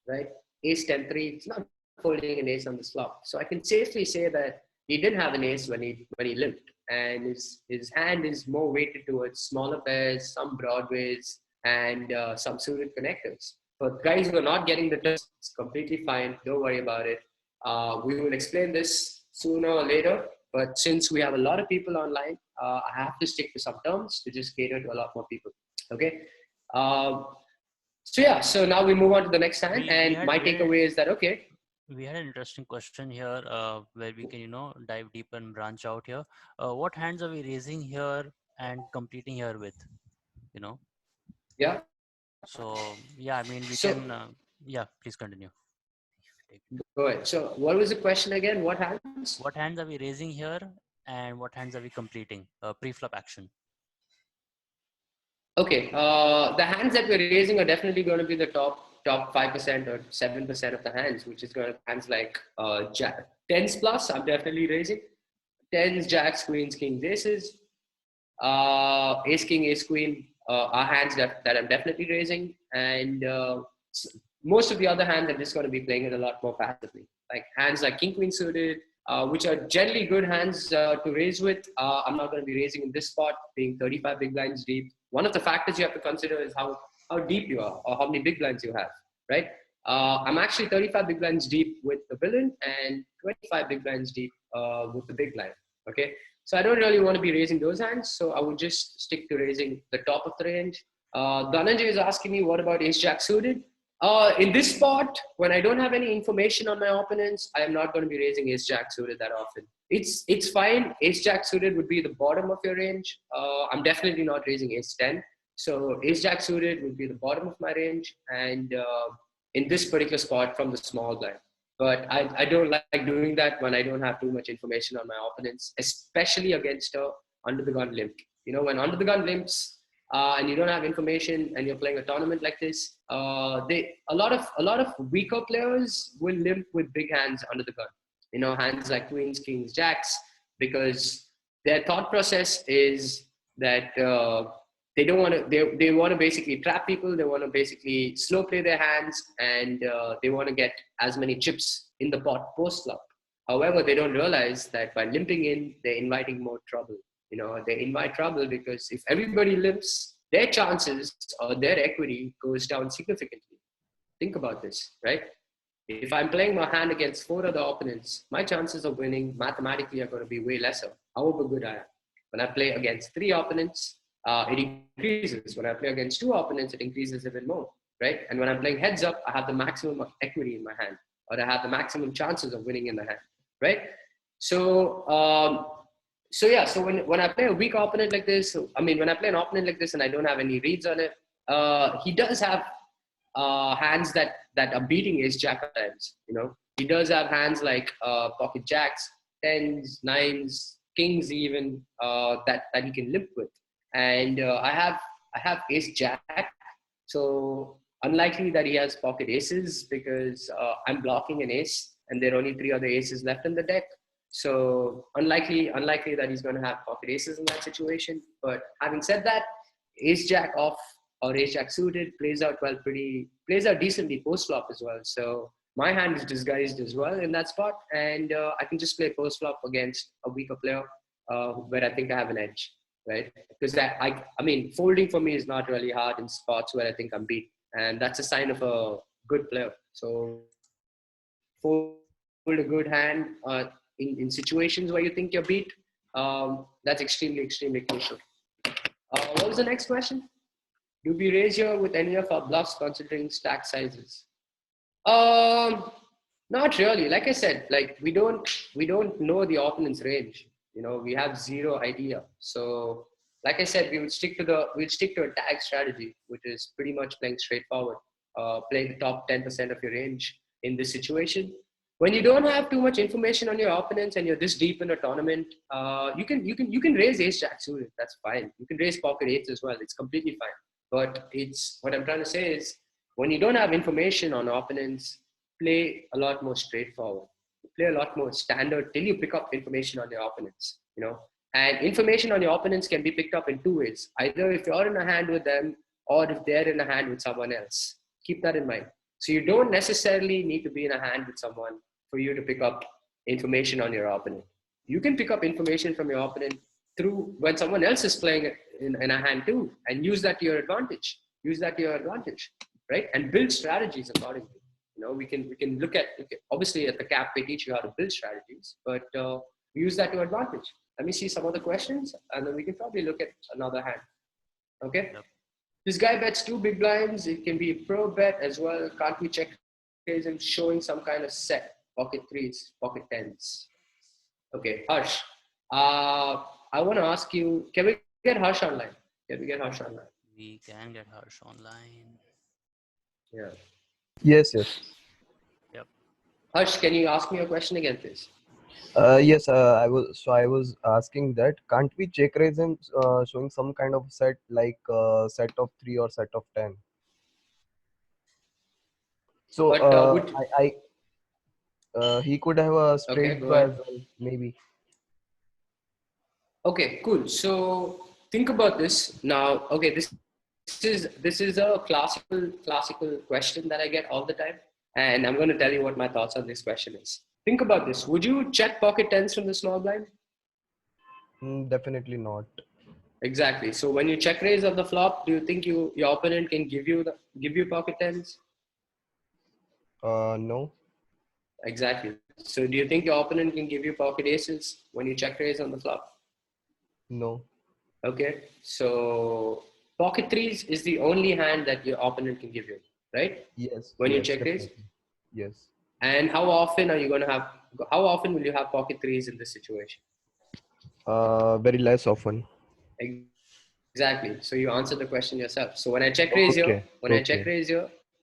right? Ace-10-3, he's not folding an ace on this flop. So I can safely say that he didn't have an ace when he limped. And his hand is more weighted towards smaller pairs, some broadways, and some suited connectors. For guys who are not getting the turns, it's completely fine. Don't worry about it. We will explain this sooner or later. But since we have a lot of people online, I have to stick to some terms to just cater to a lot more people. Okay. So now we move on to the next hand, and my takeaway is that we had an interesting question here where we can dive deep and branch out here. What hands are we raising here and completing here with? Yeah. So yeah, I mean we So can yeah, please continue. go ahead. So what was the question again? What hands? What hands are we raising here and what hands are we completing? Pre-flop action. Okay, the hands that we're raising are definitely going to be the top 5% or 7% of the hands, which is going to hands like tens plus. I'm definitely raising tens, jacks, queens, kings, aces, ace, king, ace, queen are hands that I'm definitely raising, and most of the other hands I'm just going to be playing it a lot more passively. Like hands like king, queen suited, which are generally good hands to raise with. I'm not going to be raising in this spot, being 35 big blinds deep. One of the factors you have to consider is how deep you are or how many big blinds you have, right? I'm actually 35 big blinds deep with the villain and 25 big blinds deep with the big blind, okay? So I don't really want to be raising those hands, so I would just stick to raising the top of the range. Dhananjay is asking me, what about ace-jack suited? In this spot, when I don't have any information on my opponents, I am not going to be raising ace-jack suited that often. It's fine. Ace-jack suited would be the bottom of your range. I'm definitely not raising ace-10. So ace-jack suited would be the bottom of my range, and in this particular spot from the small blind. But I don't like doing that when I don't have too much information on my opponents, especially against a under the gun limp. When under the gun limps and you don't have information and you're playing a tournament like this, a lot of weaker players will limp with big hands under the gun. Hands like queens, kings, jacks, because their thought process is that they don't want to. They want to basically trap people. They want to basically slow play their hands, and they want to get as many chips in the pot post flop. However, they don't realize that by limping in, they're inviting more trouble. They invite trouble because if everybody limps, their chances or their equity goes down significantly. Think about this, right? If I'm playing my hand against 4 other opponents, my chances of winning mathematically are going to be way lesser, however good I am. When I play against 3 opponents, it increases. When I play against 2 opponents, it increases even more, right? And when I'm playing heads up, I have the maximum of equity in my hand, or I have the maximum chances of winning in the hand, right? So when I play a weak opponent like this, when I play an opponent like this and I don't have any reads on it, he does have hands that are beating ace jack at times. He does have hands like pocket jacks, tens, nines, kings even that he can limp with. And I have ace jack, so unlikely that he has pocket aces because I'm blocking an ace and there are only 3 other aces left in the deck. So unlikely that he's going to have pocket aces in that situation. But having said that, ace jack off or ace jack suited plays out decently post flop as well. So my hand is disguised as well in that spot, and I can just play post flop against a weaker player where I think I have an edge, right? Because folding for me is not really hard in spots where I think I'm beat, and that's a sign of a good player. So fold a good hand in situations where you think you're beat. That's extremely crucial. What was the next question? Do we raise here with any of our bluffs considering stack sizes? Not really. Like I said, we don't know the opponent's range. We have zero idea. So like I said, we'll stick to a tag strategy, which is pretty much playing straightforward, playing the top 10% of your range in this situation. When you don't have too much information on your opponents and you're this deep in a tournament, you can raise ace jack suited. That's fine. You can raise pocket eights as well. It's completely fine. But what I'm trying to say is, when you don't have information on opponents, play a lot more straightforward. Play a lot more standard till you pick up information on your opponents. And information on your opponents can be picked up in 2 ways. Either if you're in a hand with them, or if they're in a hand with someone else. Keep that in mind. So you don't necessarily need to be in a hand with someone for you to pick up information on your opponent. You can pick up information from your opponent through when someone else is playing in a hand too, and use that to your advantage. Right? And build strategies accordingly. We can look at, obviously at the camp we teach you how to build strategies, but we use that to advantage. Let me see some other questions, and then we can probably look at another hand. Okay. Yep. This guy bets 2 big blinds. It can be a pro bet as well. Can't we check him showing some kind of set? Pocket threes, pocket tens. Okay, Harsh. I want to ask you, can we get Harsh online? Can we get Harsh online? We can get Harsh online. Yeah. Yes, yes. Yep. Harsh, can you ask me a question again, please? Yes, I was asking that can't we check raise him showing some kind of set like set of 3 or set of 10? So But would he could have a okay, straight go draw ahead. as well, maybe. Okay, cool. So think about this now. Okay, this is a classical question that I get all the time, and I'm going to tell you what my thoughts on this question is. Think about this. Would you check pocket tens from the small blind? Definitely not. Exactly. So when you check raise on the flop, do you think your opponent can give you pocket tens? No. Exactly. So do you think your opponent can give you pocket aces when you check raise on the flop? No. Okay. So pocket threes is the only hand that your opponent can give you, right? Yes. When you Yes. check raise. Definitely. Yes. And how often will you have pocket threes in this situation? Very less often. Exactly. So you answered the question yourself. So when I check raise here, Okay. Okay.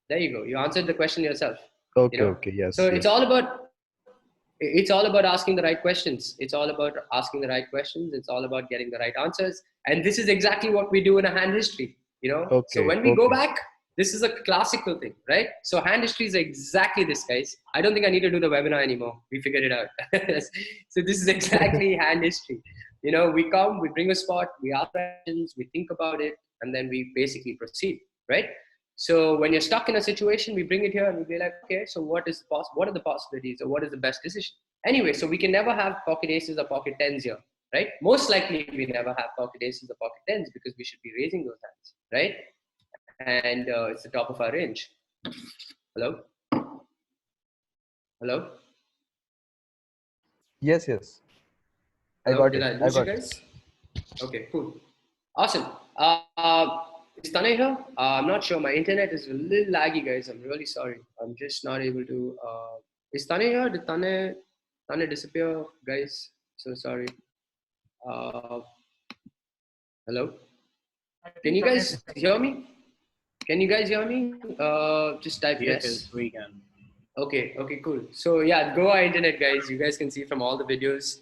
there you go. You answered the question yourself. Okay. Okay. So Yes. Yes. it's all about asking the right questions. It's all about asking the right questions. It's all about getting the right answers. And this is exactly what we do in a hand history. So Okay. when we go Okay. back, this is a classical thing, right? So hand history is exactly this, guys. I don't think I need to do the webinar anymore. We figured it out. So this is exactly hand history. We come, we bring a spot, we ask questions, we think about it, and then we basically proceed, right? So when you're stuck in a situation, we bring it here and we be like, okay, so what are the possibilities, or what is the best decision? Anyway, so we can never have pocket aces or pocket tens here, right? Most likely we never have pocket aces or pocket tens because we should be raising those hands, right? And it's the top of our range. Hello? Hello? Yes. Yes. I Hello? got Did it. I I lose you got it. guys? Okay, cool. Awesome. Is Tanay here? I'm not sure. My internet is a little laggy, guys. I'm really sorry. I'm just not able to. Is Tanay here? Did Tanay disappear, guys? So sorry. Uh, hello? Can you guys hear me? Can you guys hear me? Just type yes. Yes, we can. Okay, cool. So yeah, Goa internet, guys. You guys can see from all the videos.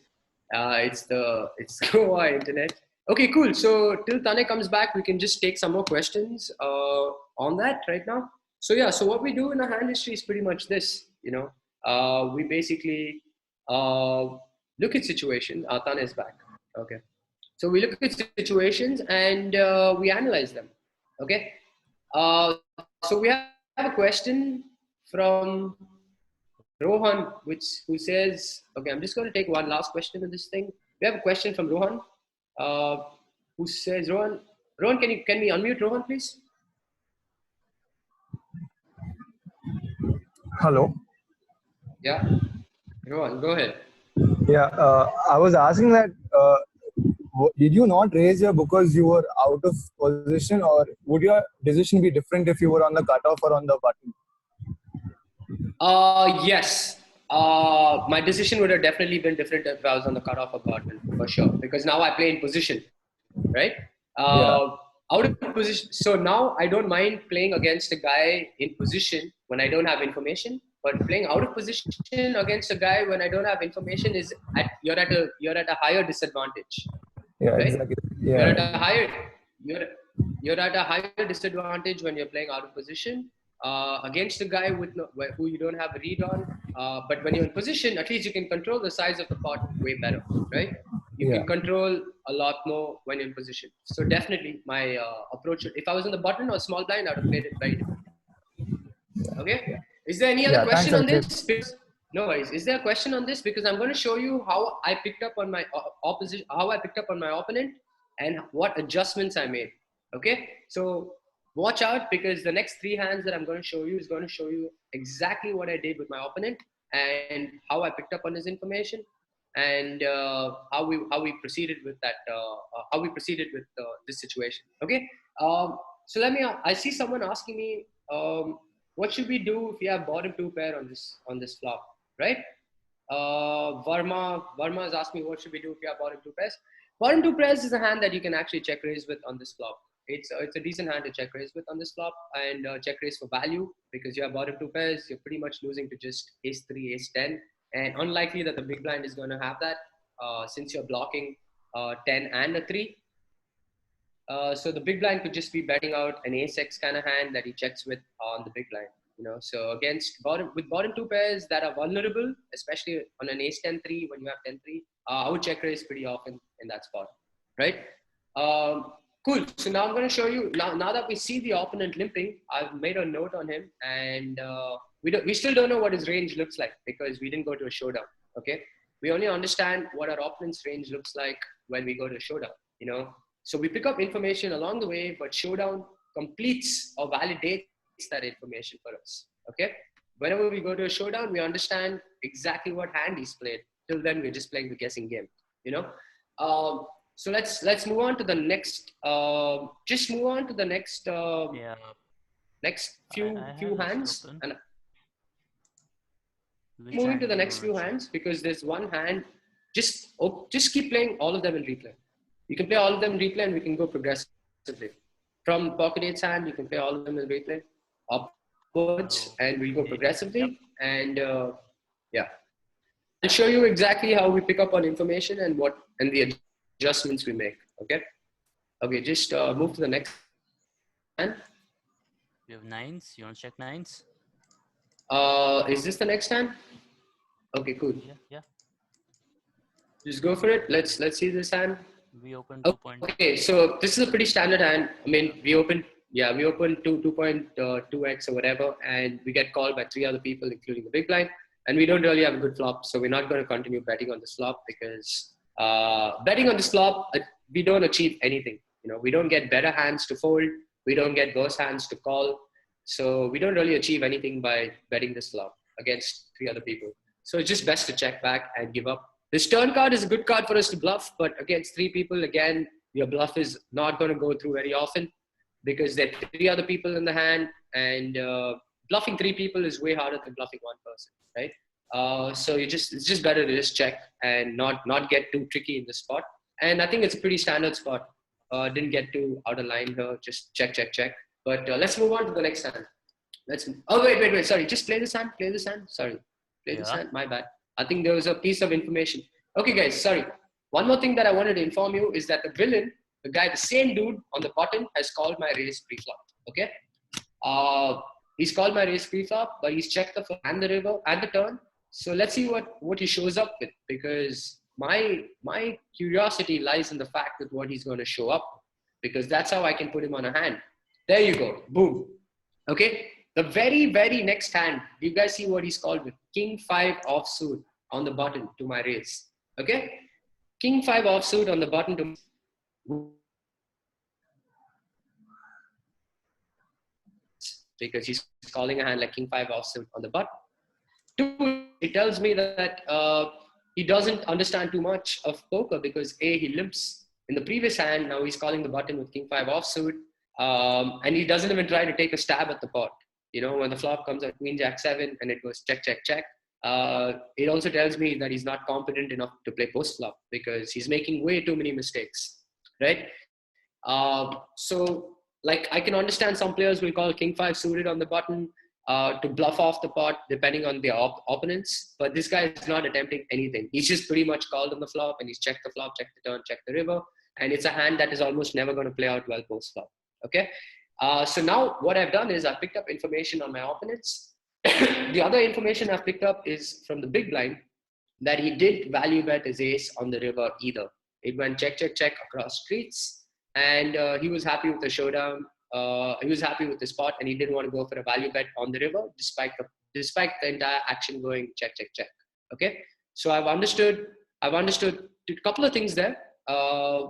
It's Goa internet. Okay, cool. So till Tane comes back, we can just take some more questions on that right now. So yeah, so what we do in the hand history is pretty much this. We basically look at situation. Tane is back. Okay. So we look at situations and we analyze them. Okay. Uh, so we have a question from Rohan, who says, okay, I'm just going to take one last question in this thing. We have a question from Rohan, who says, Rohan, can we unmute Rohan, please? Hello. Yeah, Rohan, go ahead. Yeah, I was asking that did you not raise your because you were out of position, or would your decision be different if you were on the cutoff or on the button? Yes. My decision would have definitely been different if I was on the cutoff or button, for sure. Because now I play in position, right? Out of position. So now I don't mind playing against a guy in position when I don't have information. But playing out of position against a guy when I don't have information you're at a higher disadvantage. Yeah, right? exactly. You're Yeah. at a higher you're at a higher disadvantage when you're playing out of position against a guy who you don't have a read on. But when you're in position, at least you can control the size of the pot way better, right? You can control a lot more when you're in position. So definitely my approach, if I was on the button or small blind, I would have played it very different. Okay. Is there any other question on this? No worries. Is there a question on this? Because I'm going to show you how I picked up on my how I picked up on my opponent and what adjustments I made. Okay. So watch out, because the next 3 hands that I'm going to show you is going to show you exactly what I did with my opponent and how I picked up on his information, and how we proceeded with that, this situation. Okay. So I see someone asking me, what should we do if we have bottom 2 pair on this flop, right? Varma has asked me, what should we do if we have bottom 2 pairs? Bottom 2 pairs is a hand that you can actually check raise with on this flop. It's a decent hand to check raise with on this flop, and check raise for value, because you have bottom 2 pairs. You're pretty much losing to just ace 3, ace 10, and unlikely that the big blind is going to have that, since you're blocking 10 and a 3. So the big blind could just be betting out an ace X kind of hand that he checks with on the big blind. So against bottom 2 pairs that are vulnerable, especially on an ace 10-3 when you have 10-3, I would check raise pretty often in that spot, right? Cool. So now I'm going to show you, now that we see the opponent limping, I've made a note on him, and we still don't know what his range looks like, because we didn't go to a showdown. Okay. We only understand what our opponent's range looks like when we go to a showdown, So we pick up information along the way, but showdown completes or validates that information for us. Okay. Whenever we go to a showdown, we understand exactly what hand he's played. Till then, we're just playing the guessing game, So let's move on to the next. Just move on to the next. Next few hands. And moving to the next few hands, because there's one hand. Just keep playing all of them in replay. You can play all of them in replay, and we can go progressively. From pocket eight's hand, you can play all of them in replay, upwards, and we go progressively. Yep. And yeah, I'll show you exactly how we pick up on information and the adjustments we make. Okay, just move to the next hand. We have 9s. You want to check 9s? Is this the next hand? Okay, cool. Yeah. Just go for it. Let's see this hand. We open 2 point. Okay, so this is a pretty standard hand. I mean, we open 2.2x or whatever, and we get called by 3 other people, including the big blind, and we don't really have a good flop, so we're not going to continue betting on this flop, because betting on this flop, we don't achieve anything. We don't get better hands to fold. We don't get worse hands to call. So we don't really achieve anything by betting this flop against 3 other people. So it's just best to check back and give up. This turn card is a good card for us to bluff, but against 3 people, again, your bluff is not going to go through very often, because there are 3 other people in the hand, and bluffing 3 people is way harder than bluffing 1 person, right? So it's just better to just check and not get too tricky in this spot. And I think it's a pretty standard spot. Didn't get too out of line here. Just check. But let's move on to the next hand. Oh, wait. Sorry. Just play this hand. Sorry. Play this hand. My bad. I think there was a piece of information. Okay, guys. Sorry. One more thing that I wanted to inform you is that the villain, the same dude on the button, has called my raise pre-flop. Okay. He's called my raise pre-flop, but he's checked the flop and the river and the turn. So let's see what he shows up with, because my curiosity lies in the fact that what he's going to show up, because that's how I can put him on a hand. There you go. Boom. Okay. The very, very next hand, do you guys see what he's called with? King 5 offsuit on the button to my raise. Okay. King 5 offsuit on the button to because he's calling a hand like King 5 offsuit on the button. 2, it tells me that he doesn't understand too much of poker, because A, he limps in the previous hand. Now he's calling the button with King 5 offsuit, and he doesn't even try to take a stab at the pot. When the flop comes at Queen Jack 7 and it goes check. It also tells me that he's not competent enough to play post flop, because he's making way too many mistakes, right? So like, I can understand some players will call King 5 suited on the button to bluff off the pot depending on their opponents, but this guy is not attempting anything. He's just pretty much called on the flop, and he's checked the flop, checked the turn, checked the river, and it's a hand that is almost never going to play out well post flop. Okay. So now what I've done is I've picked up information on my opponents. The other information I've picked up is from the big blind, that he did value bet his ace on the river either. It went check across streets, and he was happy with the showdown. He was happy with the spot, and he didn't want to go for a value bet on the river, despite the entire action going check. Okay. So I've understood a couple of things there.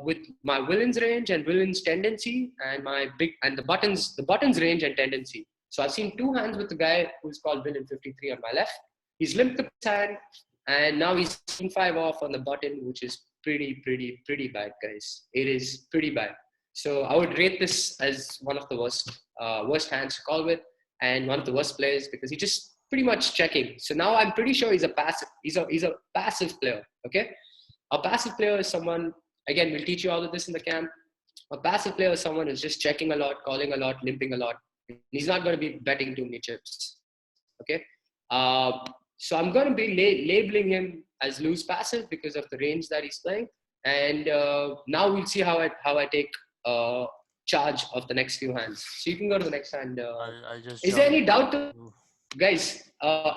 with my villain's range and villain's tendency, and the buttons range and tendency. So I've seen two hands with the guy who's called villain 53 on my left. He's limped the hand, and now he's king 5 off on the button, which is pretty bad, guys. It is pretty bad. So I would rate this as one of the worst hands to call with, and one of the worst players, because he just pretty much checking. So now I'm pretty sure he's a passive player. Okay, a passive player is someone, again, we'll teach you all of this in the camp. A passive player is someone who's just checking a lot, calling a lot, limping a lot. He's not going to be betting too many chips. Okay, so I'm going to be labeling him as loose passive because of the range that he's playing. And now we'll see how I take charge of the next few hands. So you can go to the next hand. I'll just is there any doubt, guys?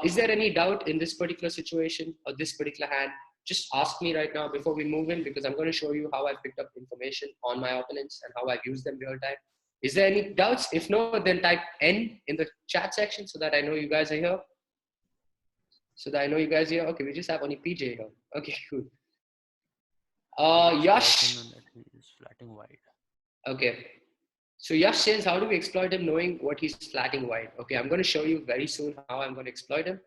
Is there any doubt in this particular situation or this particular hand? Just ask me right now before we move in, because I'm going to show you how I picked up information on my opponents and how I've used them real time. Is there any doubts? If no, then type N in the chat section so that I know you guys are here. Okay, we just have only PJ here. Okay, cool. Yash. He's flatting wide. Okay. So Yash says, how do we exploit him knowing what he's flatting wide? Okay, I'm going to show you very soon how I'm going to exploit him.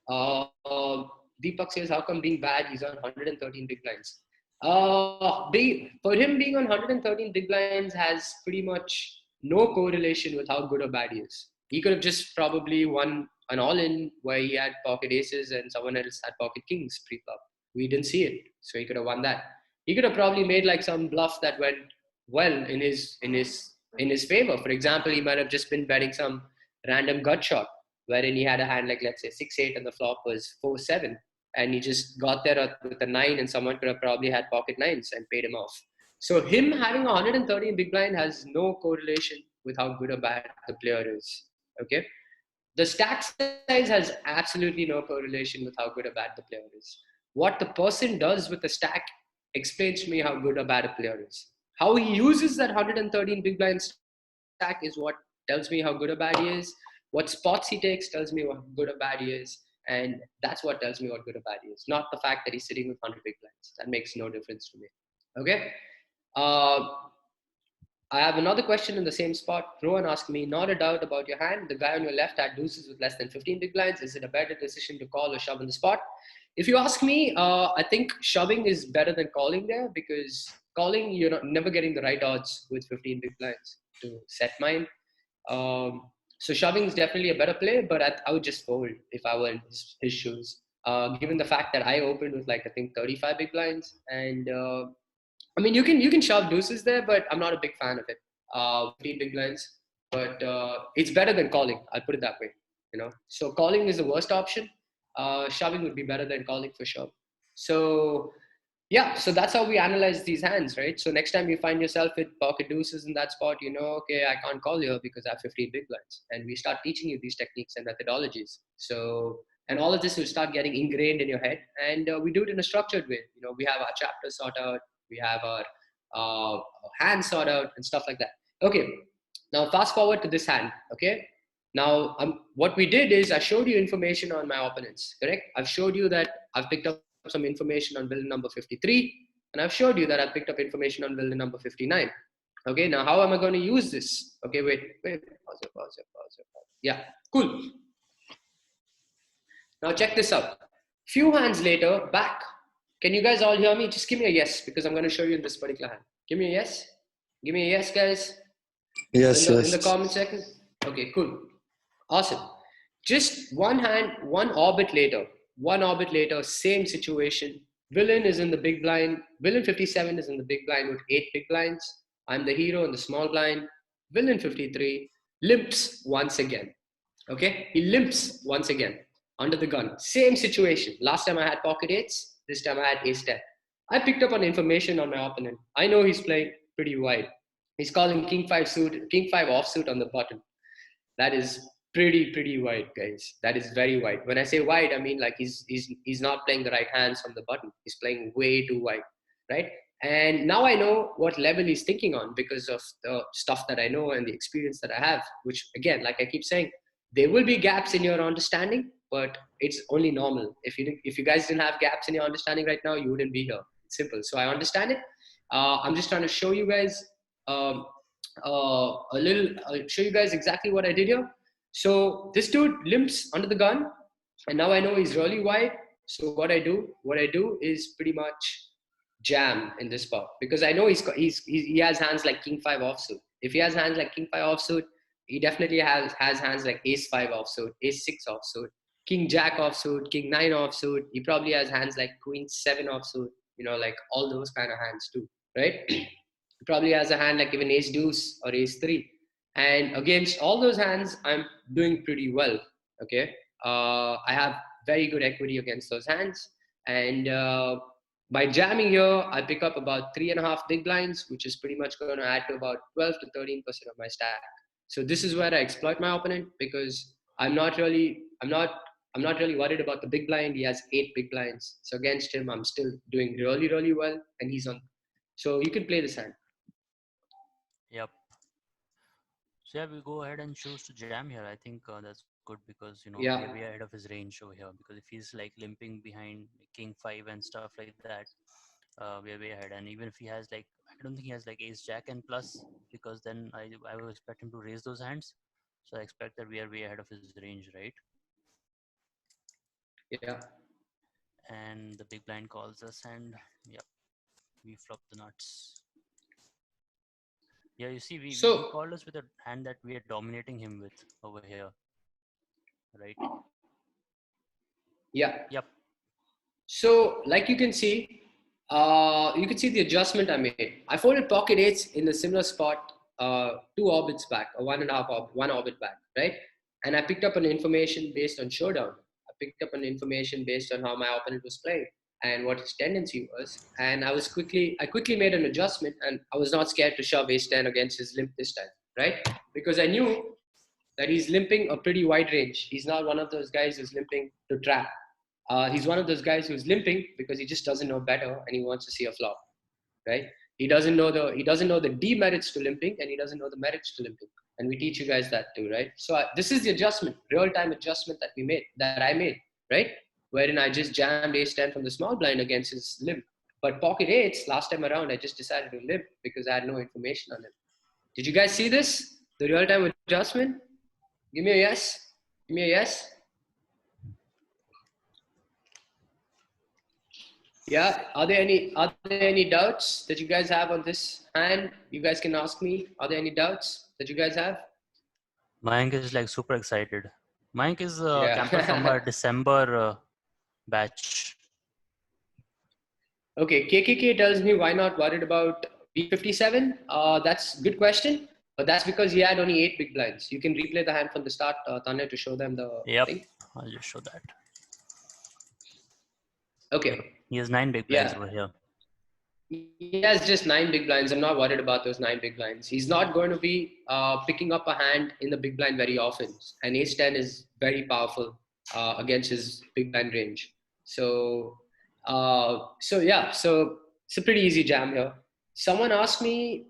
Deepak says, how come being bad, he's on 113 big blinds? For him, being on 113 big blinds has pretty much no correlation with how good or bad he is. He could have just probably won an all-in where he had pocket aces and someone else had pocket kings pre-flop. We didn't see it, so he could have won that. He could have probably made like some bluff that went well in his favor. For example, he might have just been betting some random gut shot wherein he had a hand like, let's say 6-8 and the flop was 4-7, and he just got there with a 9, and someone could have probably had pocket 9s and paid him off. So him having 113 big blind has no correlation with how good or bad the player is. Okay, the stack size has absolutely no correlation with how good or bad the player is. What the person does with the stack explains to me how good or bad a player is. How he uses that 113 big blind stack is what tells me how good or bad he is. What spots he takes tells me what good or bad he is. And that's what tells me what good or bad he is. Not the fact that he's sitting with 100 big blinds. That makes no difference to me. Okay. I have another question in the same spot. Rohan asked me, not a doubt about your hand. The guy on your left had deuces with less than 15 big blinds. Is it a better decision to call or shove in the spot? If you ask me, I think shoving is better than calling there, because calling, you're never getting the right odds with 15 big blinds to set mine. So shoving is definitely a better play, but I would just fold if I were in his shoes. Given the fact that I opened with like, I think 35 big blinds, and I mean, you can shove deuces there, but I'm not a big fan of it. 15 big blinds, but it's better than calling. I'll put it that way. So calling is the worst option. Shoving would be better than calling for sure. So yeah, so that's how we analyze these hands, right? So next time you find yourself with pocket deuces in that spot, okay, I can't call here because I have 15 big blinds, and we start teaching you these techniques and methodologies. So, and all of this will start getting ingrained in your head, and we do it in a structured way. We have our chapters sort out, we have our hands sort out and stuff like that. Okay, now fast forward to this hand. Okay, now what we did is I showed you information on my opponents, correct? I've showed you that I've picked up some information on villain number 53, and I've showed you that I've picked up information on villain number 59. Okay, now how am I going to use this? Okay, wait, pause it. Yeah, cool. Now check this out. Few hands later, back. Can you guys all hear me? Just give me a yes, because I'm going to show you in this particular hand. Give me a yes. Give me a yes, guys. Yes, in the comment section. Okay, cool. Awesome. Just one hand, one orbit later, same situation. Villain is in the big blind. Villain 57 is in the big blind with 8 big blinds. I'm the hero in the small blind. Villain 53 limps once again. Okay, he limps once again under the gun. Same situation. Last time I had pocket 8s. This time I had ace 10. I picked up on information on my opponent. I know he's playing pretty wide. He's calling king 5 suit, king 5 offsuit on the button. That is pretty wide, guys. That is very wide. When I say wide, I mean like he's not playing the right hands from the button. He's playing way too wide, right? And now I know what level he's thinking on because of the stuff that I know and the experience that I have, which again, like I keep saying, there will be gaps in your understanding, but it's only normal. If you guys didn't have gaps in your understanding right now, you wouldn't be here. It's simple. So I understand it. I'm just trying to show you guys show you guys exactly what I did here. So this dude limps under the gun, and now I know he's really wide. So what I do is pretty much jam in this spot because I know he has hands like king five offsuit. If he has hands like king five offsuit, he definitely has hands like ace five offsuit, ace six offsuit, king jack offsuit, king nine offsuit. He probably has hands like queen seven offsuit. You know, like all those kind of hands too, right? He probably has a hand like even ace deuce or ace three. And against all those hands, I'm doing pretty well. Okay, I have very good equity against those hands, and by jamming here, I pick up about 3.5 big blinds, which is pretty much going to add to about 12 to 13% of my stack. So this is where I exploit my opponent because I'm not really worried about the big blind. He has 8 big blinds. So against him, I'm still doing really, really well, and he's on. So you can play this hand. Yep. So yeah, we go ahead and choose to jam here. I think that's good because Yeah. we're way ahead of his range over here. Because if he's like limping behind king five and stuff like that, we're way ahead. And even if he has like, I don't think he has like ace jack and plus, because then I would expect him to raise those hands. So I expect that we are way ahead of his range, right? Yeah. And the big blind calls us, and yep, we flop the nuts. Yeah, you see, he called us with a hand that we are dominating him with over here, right? Yeah. Yep. So, like you can see the adjustment I made. I folded pocket eights in a similar spot, 2 orbits back, or 1 orbit back, right? And I picked up an information based on showdown. I picked up an information based on how my opponent was playing and what his tendency was. And I quickly made an adjustment, and I was not scared to shove ace 10 against his limp this time, right? Because I knew that he's limping a pretty wide range. He's not one of those guys who's limping to trap. He's one of those guys who's limping because he just doesn't know better and he wants to see a flop, right? He doesn't know the demerits to limping, and he doesn't know the merits to limping. And we teach you guys that too, right? So this is the adjustment, real-time adjustment that I made, right? Wherein I just jammed ace 10 from the small blind against his limp. But pocket eights, last time around, I just decided to limp because I had no information on him. Did you guys see this? The real-time adjustment? Give me a yes. Give me a yes. Yeah. Are there any doubts that you guys have on this hand? You guys can ask me. Are there any doubts that you guys have? Mayank is like super excited. Mayank is a Yeah. camper from our December batch. Okay. KKK tells me why not worried about B57. That's a good question. But that's because he had only 8 big blinds. You can replay the hand from the start, Tanay, to show them the thing. I'll just show that. Okay. He has 9 big blinds over here. He has just 9 big blinds. I'm not worried about those 9 big blinds. He's not going to be picking up a hand in the big blind very often. And ace 10 is very powerful against his big blind range. So it's a pretty easy jam here. Someone asked me,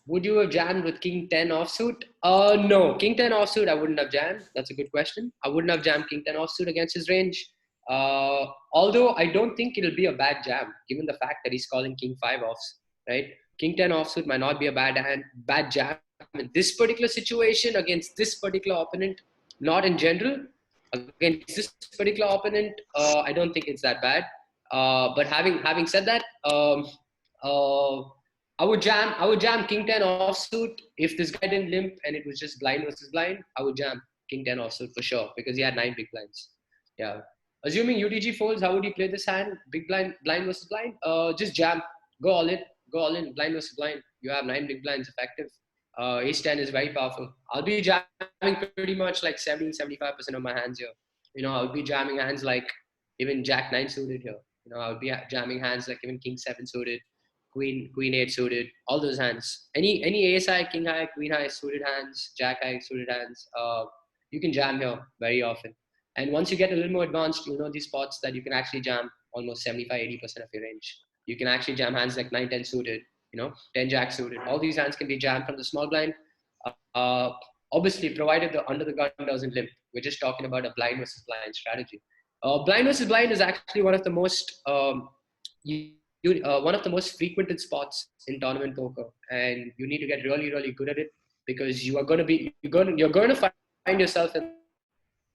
would you have jammed with king 10 offsuit? No, king 10 offsuit I wouldn't have jammed. That's a good question. I wouldn't have jammed king 10 offsuit against his range. Although I don't think it'll be a bad jam, given the fact that he's calling king 5 offs, right? King 10 offsuit might not be a bad jam in this particular situation against this particular opponent, not in general. Against this particular opponent, I don't think it's that bad. But having said that, I would jam king 10 offsuit. If this guy didn't limp and it was just blind versus blind, I would jam king 10 offsuit for sure because he had 9 big blinds. Yeah. Assuming UTG folds, how would you play this hand? Big blind versus blind? Just jam. Go all in. Blind versus blind. You have 9 big blinds effective. Ace 10 is very powerful. I'll be jamming pretty much like 70-75% of my hands here. I'll be jamming hands like even Jack 9 suited here. I'll be jamming hands like even King 7 suited, Queen 8 suited, all those hands. Any ace high, king high, queen high suited hands, Jack high suited hands, you can jam here very often. And once you get a little more advanced, these spots that you can actually jam almost 75-80% of your range. You can actually jam hands like 9-10 suited, 10 jack suited. All these hands can be jammed from the small blind. Obviously, provided the under the gun doesn't limp. We're just talking about a blind versus blind strategy. Blind versus blind is actually one of the most one of the most frequented spots in tournament poker, and you need to get really, really good at it, because you're going to find yourself in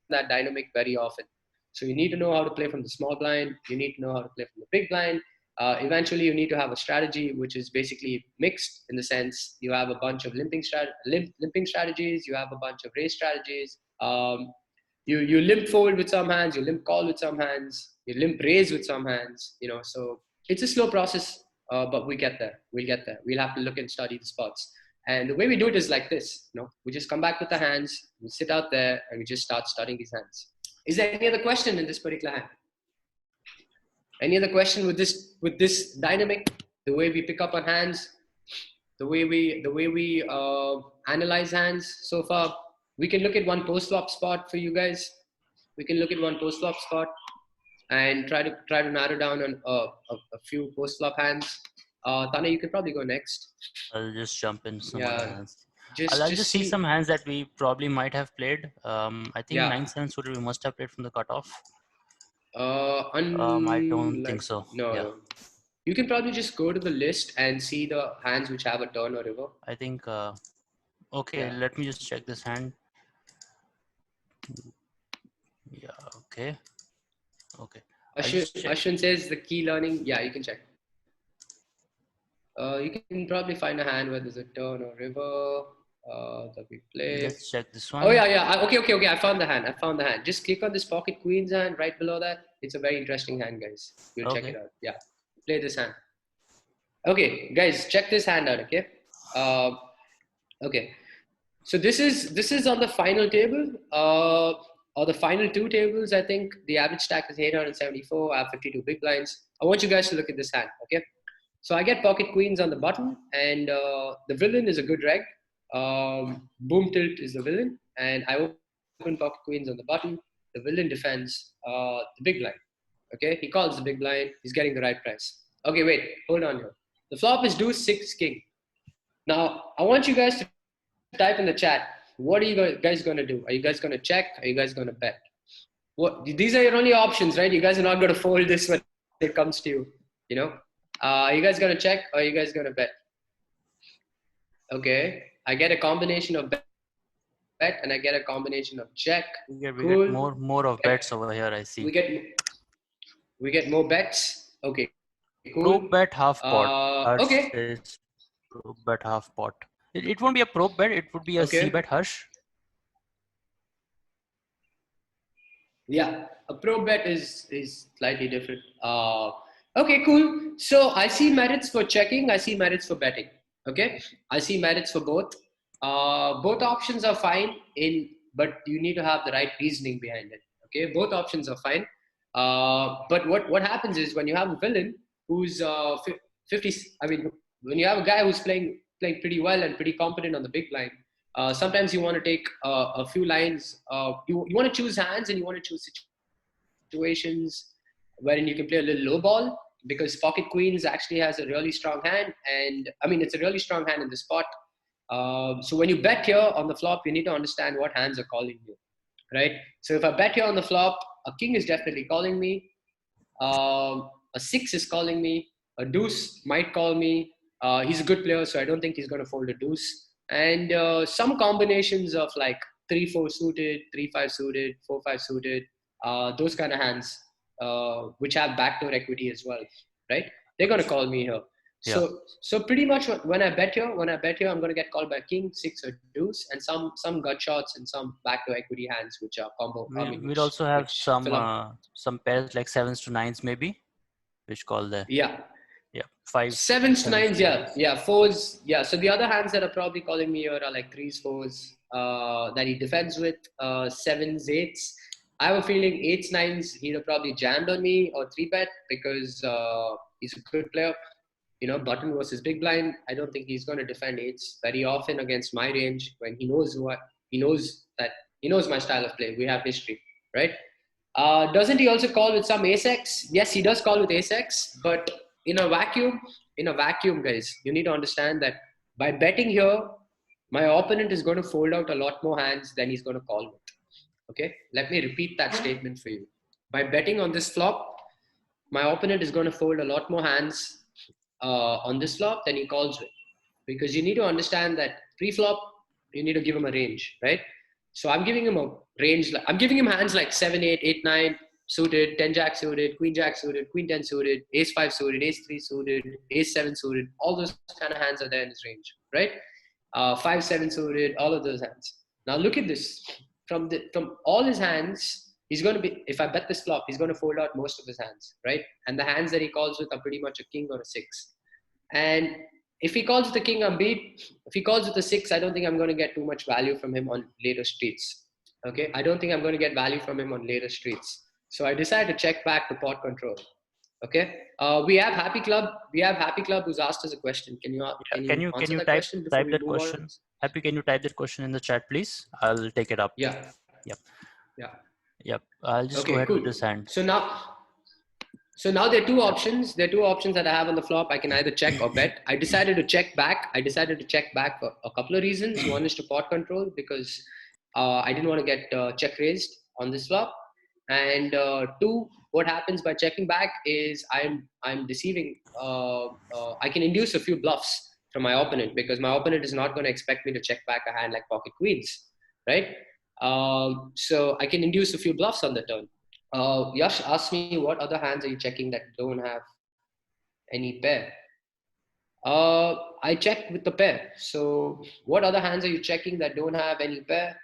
that dynamic very often. So you need to know how to play from the small blind. You need to know how to play from the big blind. Eventually, you need to have a strategy which is basically mixed, in the sense you have a bunch of limping strategies, you have a bunch of raise strategies. You limp fold with some hands, you limp call with some hands, you limp raise with some hands. So it's a slow process, but we get there. We'll get there. We'll have to look and study the spots. And the way we do it is like this. We just come back with the hands, we sit out there, and we just start studying these hands. Is there any other question in this particular hand? Any other question with this dynamic? The way we pick up on hands, the way we analyze hands so far. We can look at one post flop spot for you guys. We can look at one post flop spot and try to narrow down on a few post flop hands. Tanay, you can probably go next. I'll just jump in some other hands. I'll just see some hands that we probably might have played. I think 9-7 suited we must have played from the cutoff. I don't think so. No. Yeah. You can probably just go to the list and see the hands which have a turn or river. I think. Okay, let me just check this hand. Yeah. Okay. Ashwin says the key learning. Yeah, you can check. You can probably find a hand where there's a turn or river that we play. Let's check this one. Oh yeah. Okay. I found the hand. Just click on this pocket queens hand right below that. It's a very interesting hand, guys. You'll check it out. Yeah, play this hand. Okay, guys, check this hand out. Okay. Okay. So this is on the final table. Or the final two tables. I think the average stack is 874. I have 52 big blinds. I want you guys to look at this hand. Okay. So I get pocket queens on the button, and the villain is a good reg. Boom tilt is the villain, and I open pocket queens on the button. The villain defends the big blind. Okay, he calls the big blind. He's getting the right price. Okay, wait, hold on here. The flop is deuce 6 king. Now I want you guys to type in the chat. What are you guys going to do? Are you guys going to check? Are you guys going to bet? These are your only options, right? You guys are not going to fold this when it comes to you. Are you guys going to check, or are you guys going to bet? Okay. I get a combination of bet, and I get a combination of check. We get more of bets over here, I see. We get more bets. Okay. Cool. Pro bet half pot. Okay. Pro bet half pot. It won't be a pro bet. It would be a C bet hush. Yeah. A pro bet is slightly different. Okay, cool. So I see merits for checking. I see merits for betting. Okay. I see merits for both. Both options are fine, but you need to have the right reasoning behind it. Okay. Both options are fine. But what happens is when you have a villain who's 50, I mean, when you have a guy who's playing pretty well and pretty competent on the big blind, sometimes you want to take a few lines. You want to choose hands, and you want to choose situations wherein you can play a little low ball, because pocket queens actually has a really strong hand, and I mean it's a really strong hand in the spot. So when you bet here on the flop, you need to understand what hands are calling you, right? So if I bet here on the flop, a king is definitely calling me, a 6 is calling me, a deuce might call me. He's a good player, so I don't think he's going to fold a deuce. And some combinations of like 3-4 suited, 3-5 suited, 4-5 suited, those kind of hands, which have backdoor equity as well, right? They're going to call me here. Yeah. So pretty much when I bet here, I'm going to get called by king, 6, or deuce, and some gut shots and some backdoor equity hands, which are combo. We'd also have some pairs like 7s to 9s maybe, which call there. Yeah. 5, 7s to 9s, yeah, 4s, yeah. So the other hands that are probably calling me here are like 3s, 4s that he defends with, 7s, 8s. I have a feeling 8s, 9s he'd have probably jammed on me or 3-bet because he's a good player. Button versus big blind. I don't think he's going to defend 8s very often against my range when he knows my style of play. We have history, right? Doesn't he also call with some ace-x? Yes, he does call with ace-x, but in a vacuum, guys, you need to understand that by betting here, my opponent is going to fold out a lot more hands than he's going to call with. Okay, let me repeat that statement for you. By betting on this flop, my opponent is going to fold a lot more hands on this flop, then he calls with. Because you need to understand that pre-flop, you need to give him a range, right? So I'm giving him a range. I'm giving him hands like 7, 8, 8, 9 suited, 10 jack suited, queen jack suited, queen 10 suited, ace 5 suited, ace 3 suited, ace 7 suited. All those kind of hands are there in his range, right? 5, 7 suited, all of those hands. Now look at this. From all his hands, he's going to be, if I bet this flop, he's going to fold out most of his hands, right? And the hands that he calls with are pretty much a king or a 6. And if he calls with the king, I'm beat. If he calls with the 6, I don't think I'm going to get too much value from him on later streets. Okay, I don't think I'm going to get value from him on later streets. So I decided to check back to pot control. Okay, we have Happy Club. We have Happy Club who's asked us a question. Can you answer that question before we move on? Happy, can you type that question in the chat, please? I'll take it up. Yeah. Yep. Yeah. Yep. I'll just go ahead with this hand. So now there are two options. There are two options that I have on the flop. I can either check or bet. I decided to check back. For a couple of reasons. One is to pot control because I didn't want to get check raised on this flop. And two, what happens by checking back is I'm deceiving. I can induce a few bluffs from my opponent because my opponent is not going to expect me to check back a hand like pocket queens, right? So I can induce a few bluffs on the turn. Yash asked me, what other hands are you checking that don't have any pair? I checked with the pair. So what other hands are you checking that don't have any pair?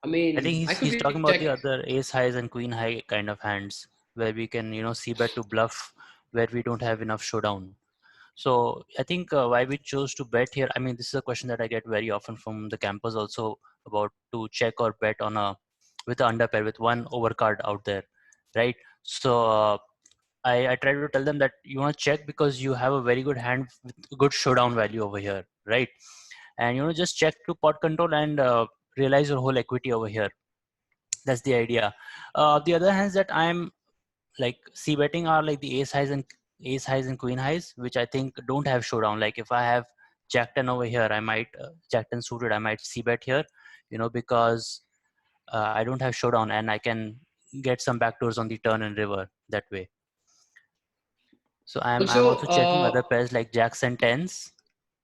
I mean, I think he's talking about the other ace highs and queen high kind of hands where we can, see bet to bluff where we don't have enough showdown. So I think why we chose to bet here, I mean, this is a question that I get very often from the campers also about to check or bet on with the underpair with one overcard out there, right? So I try to tell them that you want to check because you have a very good hand with good showdown value over here, right? And just check to pot control and realize your whole equity over here. That's the idea. The other hands that I'm like c betting are like the ace highs and queen highs, which I think don't have showdown. Like if I have jack 10 over here, I might jack 10 suited, I might c bet here, because I don't have showdown and I can get some backdoors on the turn and river that way. So I'm also checking other pairs like jacks and tens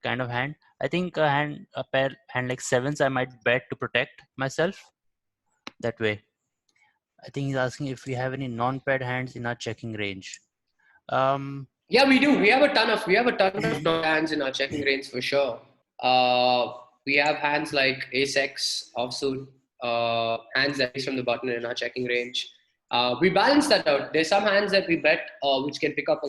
kind of hand. I think a pair hand like sevens I might bet to protect myself that way. I think he's asking if we have any non-paired hands in our checking range. Yeah, we do. We have a ton of hands in our checking range for sure. We have hands like ace x offsuit, hands that raise from the button in our checking range. We balance that out. There's some hands that we bet which can pick up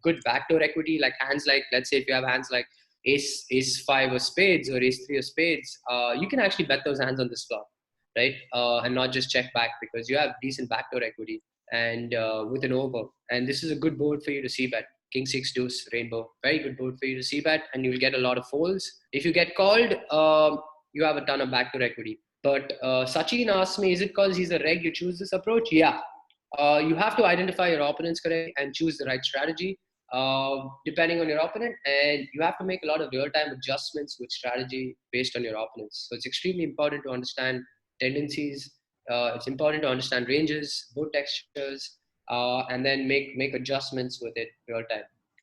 good backdoor equity, like hands like, let's say if you have hands like ace 5 of spades or ace 3 of spades, you can actually bet those hands on this flop, right? And not just check back because you have decent backdoor equity and with an over. And this is a good board for you to see bet. King 6 deuce rainbow, very good board for you to see bet, and you'll get a lot of folds. If you get called, you have a ton of backdoor equity. But Sachin asked me, is it because he's a reg you choose this approach? Yeah. You have to identify your opponents correctly and choose the right strategy depending on your opponent, and you have to make a lot of real-time adjustments with strategy based on your opponents. So it's extremely important to understand tendencies. It's important to understand ranges, board textures, and then make adjustments with it real time,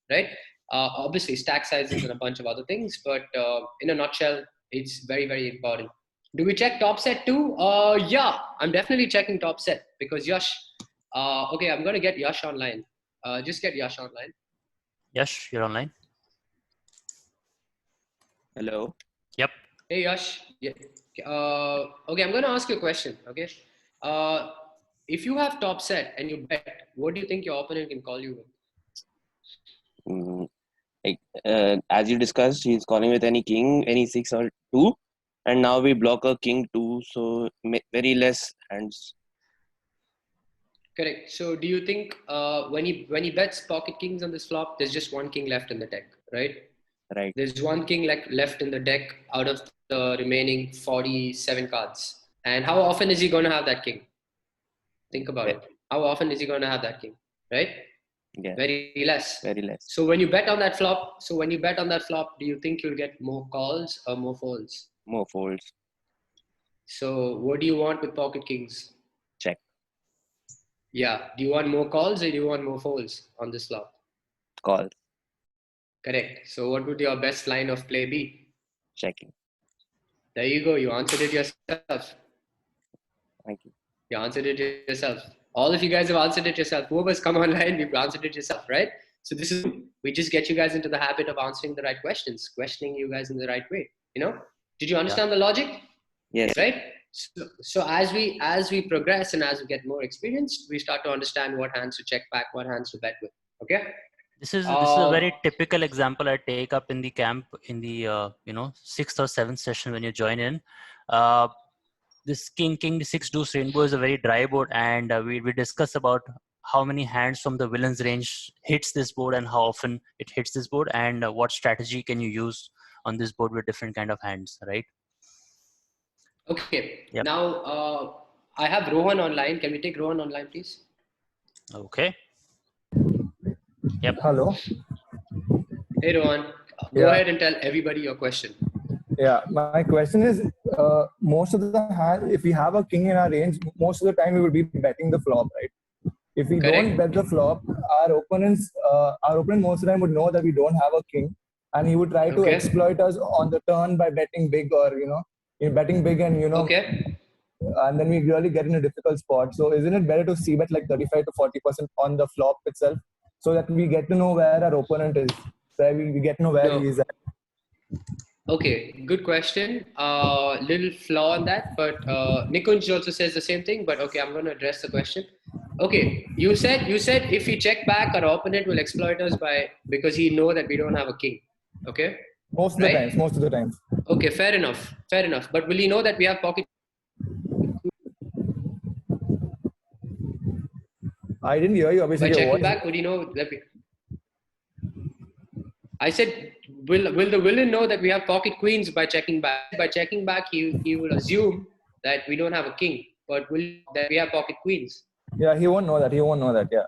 right? Obviously, stack sizes and a bunch of other things, but in a nutshell, it's very, very important. Do we check top set too? Yeah, I'm definitely checking top set because Yash. Okay, I'm gonna get Yash online. Just get Yash online. Yash, you're online. Hello. Yep. Hey Yash. Yeah. Okay, I'm gonna ask you a question. Okay. If you have top set and you bet, what do you think your opponent can call you with? As you discussed, he's calling with any king, any 6 or 2, and now we block a king 2, so very less hands. Correct. So do you think when he bets pocket kings on this flop, there's just one king left in the deck, right? Right. There's one king left in the deck out of the remaining 47 cards. And how often is he going to have that king? Think about it. How often is he going to have that king, right? Yeah. Very less. Very less. So when you bet on that flop, do you think you'll get more calls or more folds? More folds. So what do you want with pocket kings? Check. Yeah. Do you want more calls or do you want more folds on this flop? Call. Correct. So what would your best line of play be? Checking. There you go. You answered it yourself. Thank you. You answered it yourself. All of you guys have answered it yourself. Whoever's come online, you've answered it yourself, right? So this is, we just get you guys into the habit of answering the right questions, questioning you guys in the right way. You know, did you understand the logic? Yes. Right. So as we progress and as we get more experienced, we start to understand what hands to check back, what hands to bet with. Okay. This is a very typical example I take up in the camp in the 6th or 7th session when you join in. This king the 6 deuce rainbow is a very dry board, and we discuss about how many hands from the villain's range hits this board and how often it hits this board, and what strategy can you use on this board with different kind of hands, right? Okay. Yep. Now I have Rohan online. Can we take Rohan online, please? Okay. Yep. Hello. Hey Rohan, go ahead and tell everybody your question. Yeah, my question is, most of the hand, if we have a king in our range, most of the time we would be betting the flop, right? If we don't bet the flop, our opponent most of the time would know that we don't have a king, and he would try to exploit us on the turn by betting big, or betting big, and and then we really get in a difficult spot. So isn't it better to see bet like 35 to 40% on the flop itself, so that we get to know where our opponent is, where we get to know where he is at? Okay, good question. Little flaw on that, but Nikunj also says the same thing. But okay, I'm going to address the question. Okay, you said if we check back, our opponent will exploit us because he know that we don't have a king. Okay. Most of the times. Okay, fair enough. But will he know that we have pocket? I didn't hear you, Abhishek. By checking back, would he know that we? I said, will the villain know that we have pocket queens by checking back? By checking back, he will assume that we don't have a king, but that we have pocket queens. Yeah, he won't know that. Yeah.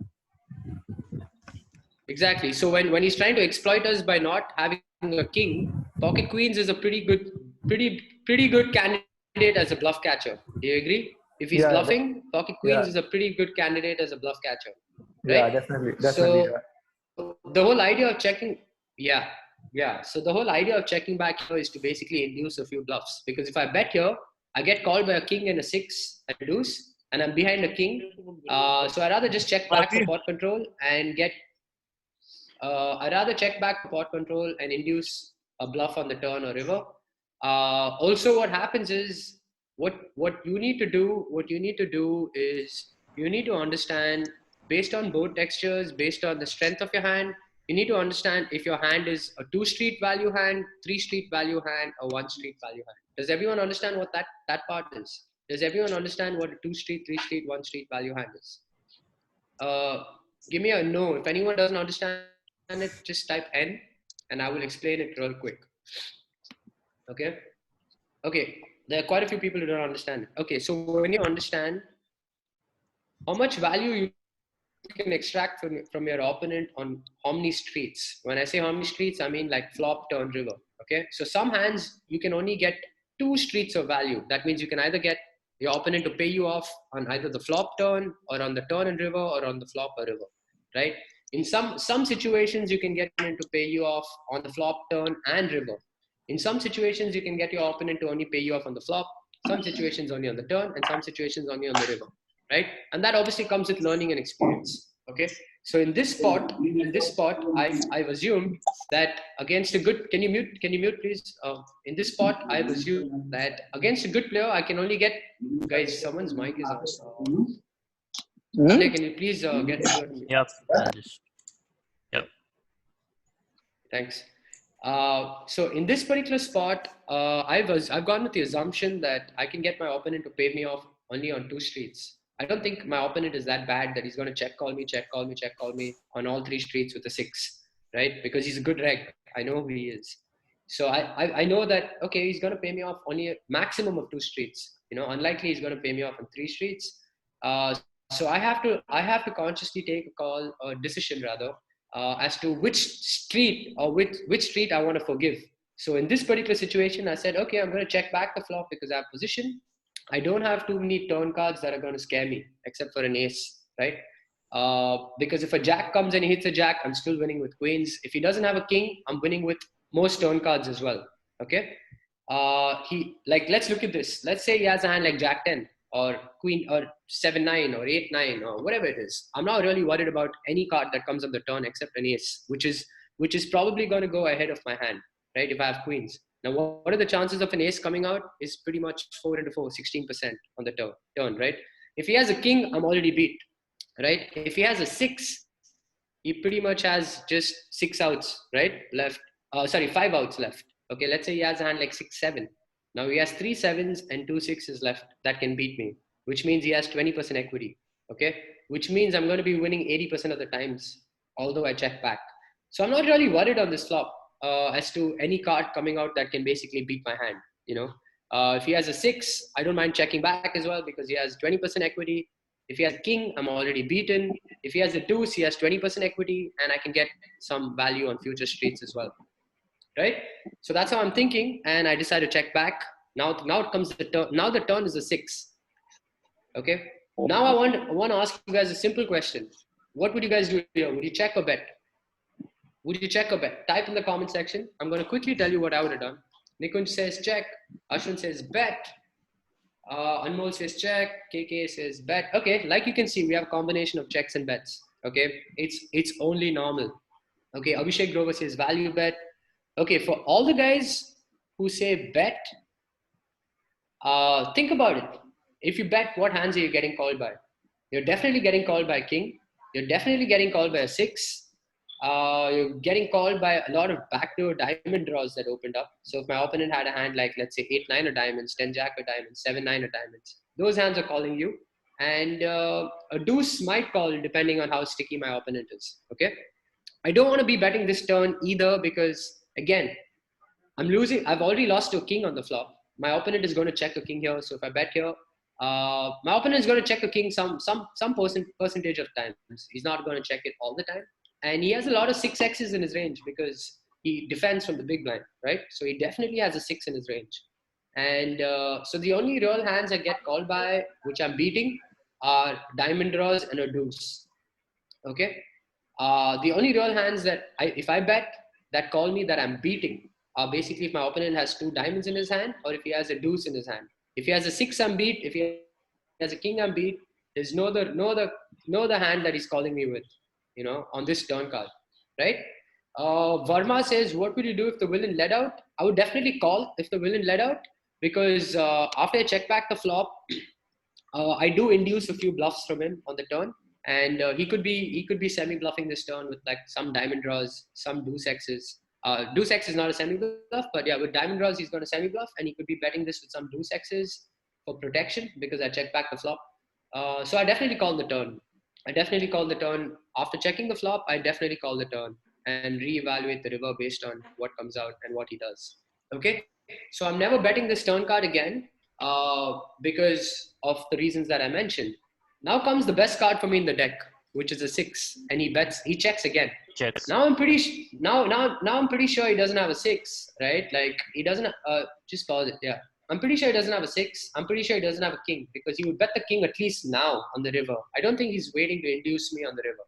Exactly. So when he's trying to exploit us by not having a king, pocket queens is a pretty good candidate as a bluff catcher. Do you agree? If he's bluffing, pocket queens is a pretty good candidate as a bluff catcher. Right? Yeah, definitely. So the whole idea of checking. So the whole idea of checking back here is to basically induce a few bluffs. Because if I bet here, I get called by a king and a 6 and a deuce, and I'm behind a king. So I'd rather just check back for pot control and get. I'd rather check back for pot control and induce a bluff on the turn or river. Also, what happens is what you need to do is you need to understand, based on board textures, based on the strength of your hand. You need to understand if your hand is a 2 street value hand, 3 street value hand, or 1 street value hand. Does everyone understand what that part is? Does everyone understand what a 2 street, 3 street, 1 street value hand is? Give me a no. If anyone doesn't understand it, just type N and I will explain it real quick. Okay. There are quite a few people who don't understand it. Okay, so when you understand how much value you can extract from your opponent on how many streets. When I say how many streets, I mean like flop, turn, river. Okay, so some hands you can only get 2 streets of value. That means you can either get your opponent to pay you off on either the flop turn or on the turn and river or on the flop or river, right? In some situations you can get him to pay you off on the flop, turn and river. In some situations you can get your opponent to only pay you off on the flop, some situations only on the turn, and some situations only on the river. Right? And that obviously comes with learning and experience. Okay. So in this spot, I've assumed that against a good, can you mute please? In this spot, I've assumed that against a good player, I can only get, guys, someone's mic is on. Can you please get to it? Yep. Yep. Thanks. So in this particular spot, I've gone with the assumption that I can get my opponent to pay me off only on 2 streets. I don't think my opponent is that bad that he's going to check call me on all 3 streets with a 6, right? Because he's a good reg. I know who he is. So I know that, okay, he's going to pay me off only a maximum of 2 streets. Unlikely he's going to pay me off on 3 streets. So I have to consciously take a decision rather, as to which street or which street I want to forgive. So in this particular situation, I said, okay, I'm going to check back the flop because I have position. I don't have too many turn cards that are going to scare me, except for an ace, right? Because if a jack comes and he hits a jack, I'm still winning with queens. If he doesn't have a king, I'm winning with most turn cards as well. Okay. Let's look at this. Let's say he has a hand like Jack 10 or Queen or 7-9 or 8-9 or whatever it is. I'm not really worried about any card that comes on the turn except an ace, which is probably going to go ahead of my hand, right? If I have queens. Now, what are the chances of an ace coming out? Is pretty much 4 into 4, 16% on the turn, right? If he has a king, I'm already beat, right? If he has a 6, he pretty much has just 6 outs, right? Left. 5 outs left. Okay, let's say he has a hand like 6-7. Now he has 3 sevens and 2 sixes left that can beat me, which means he has 20% equity. Okay, which means I'm going to be winning 80% of the times, although I check back. So I'm not really worried on this flop as to any card coming out that can basically beat my hand. You know, if he has a 6, I don't mind checking back as well because he has 20% equity. If he has a king, I'm already beaten. If he has a deuce, he has 20% equity, and I can get some value on future streets as well, right? So that's how I'm thinking, and I decide to check back. Now it comes the turn. Now the turn is a 6. Okay. Now I want to ask you guys a simple question. What would you guys do here? Would you check or bet? Would you check or bet? Type in the comment section. I'm going to quickly tell you what I would have done. Nikunj says check. Ashwin says bet. Anmol says check. KK says bet. Okay, like you can see, we have a combination of checks and bets. Okay, it's only normal. Okay, Abhishek Grover says value bet. Okay, for all the guys who say bet, think about it. If you bet, what hands are you getting called by? You're definitely getting called by a king. You're definitely getting called by a 6. You're getting called by a lot of backdoor diamond draws that opened up. So if my opponent had a hand like, let's say, 8-9 of diamonds, 10 jack of diamonds, 7-9 of diamonds, those hands are calling you. And a deuce might call depending on how sticky my opponent is. Okay. I don't want to be betting this turn either because, again, I'm losing. I've already lost to a king on the flop. My opponent is going to check a king here. So if I bet here, my opponent is going to check a king some percentage of times. He's not going to check it all the time. And he has a lot of 6x's in his range because he defends from the big blind, right? So he definitely has a 6 in his range. And so the only real hands I get called by, which I'm beating, are diamond draws and a deuce. Okay. The only real hands that if I bet that call me that I'm beating are basically if my opponent has 2 diamonds in his hand or if he has a deuce in his hand. If he has a 6, I'm beat. If he has a king, I'm beat. There's no other hand that he's calling me with, you know, on this turn card, right? Varma says, what would you do if the villain led out? I would definitely call if the villain led out because after I check back the flop, I do induce a few bluffs from him on the turn. And he could be semi-bluffing this turn with like some diamond draws, some deuce X's. Deuce X is not a semi-bluff, but yeah, with diamond draws, he's going to semi-bluff, and he could be betting this with some deuce X's for protection because I checked back the flop. So I definitely call the turn. After checking the flop, I definitely call the turn and reevaluate the river based on what comes out and what he does. Okay, so I'm never betting this turn card again because of the reasons that I mentioned. Now comes the best card for me in the deck, which is a 6, and he checks again. Checks. Now I'm pretty sure he doesn't have a 6, right? Like he doesn't. Just pause it. Yeah, I'm pretty sure he doesn't have a 6. I'm pretty sure he doesn't have a king because he would bet the king at least now on the river. I don't think he's waiting to induce me on the river,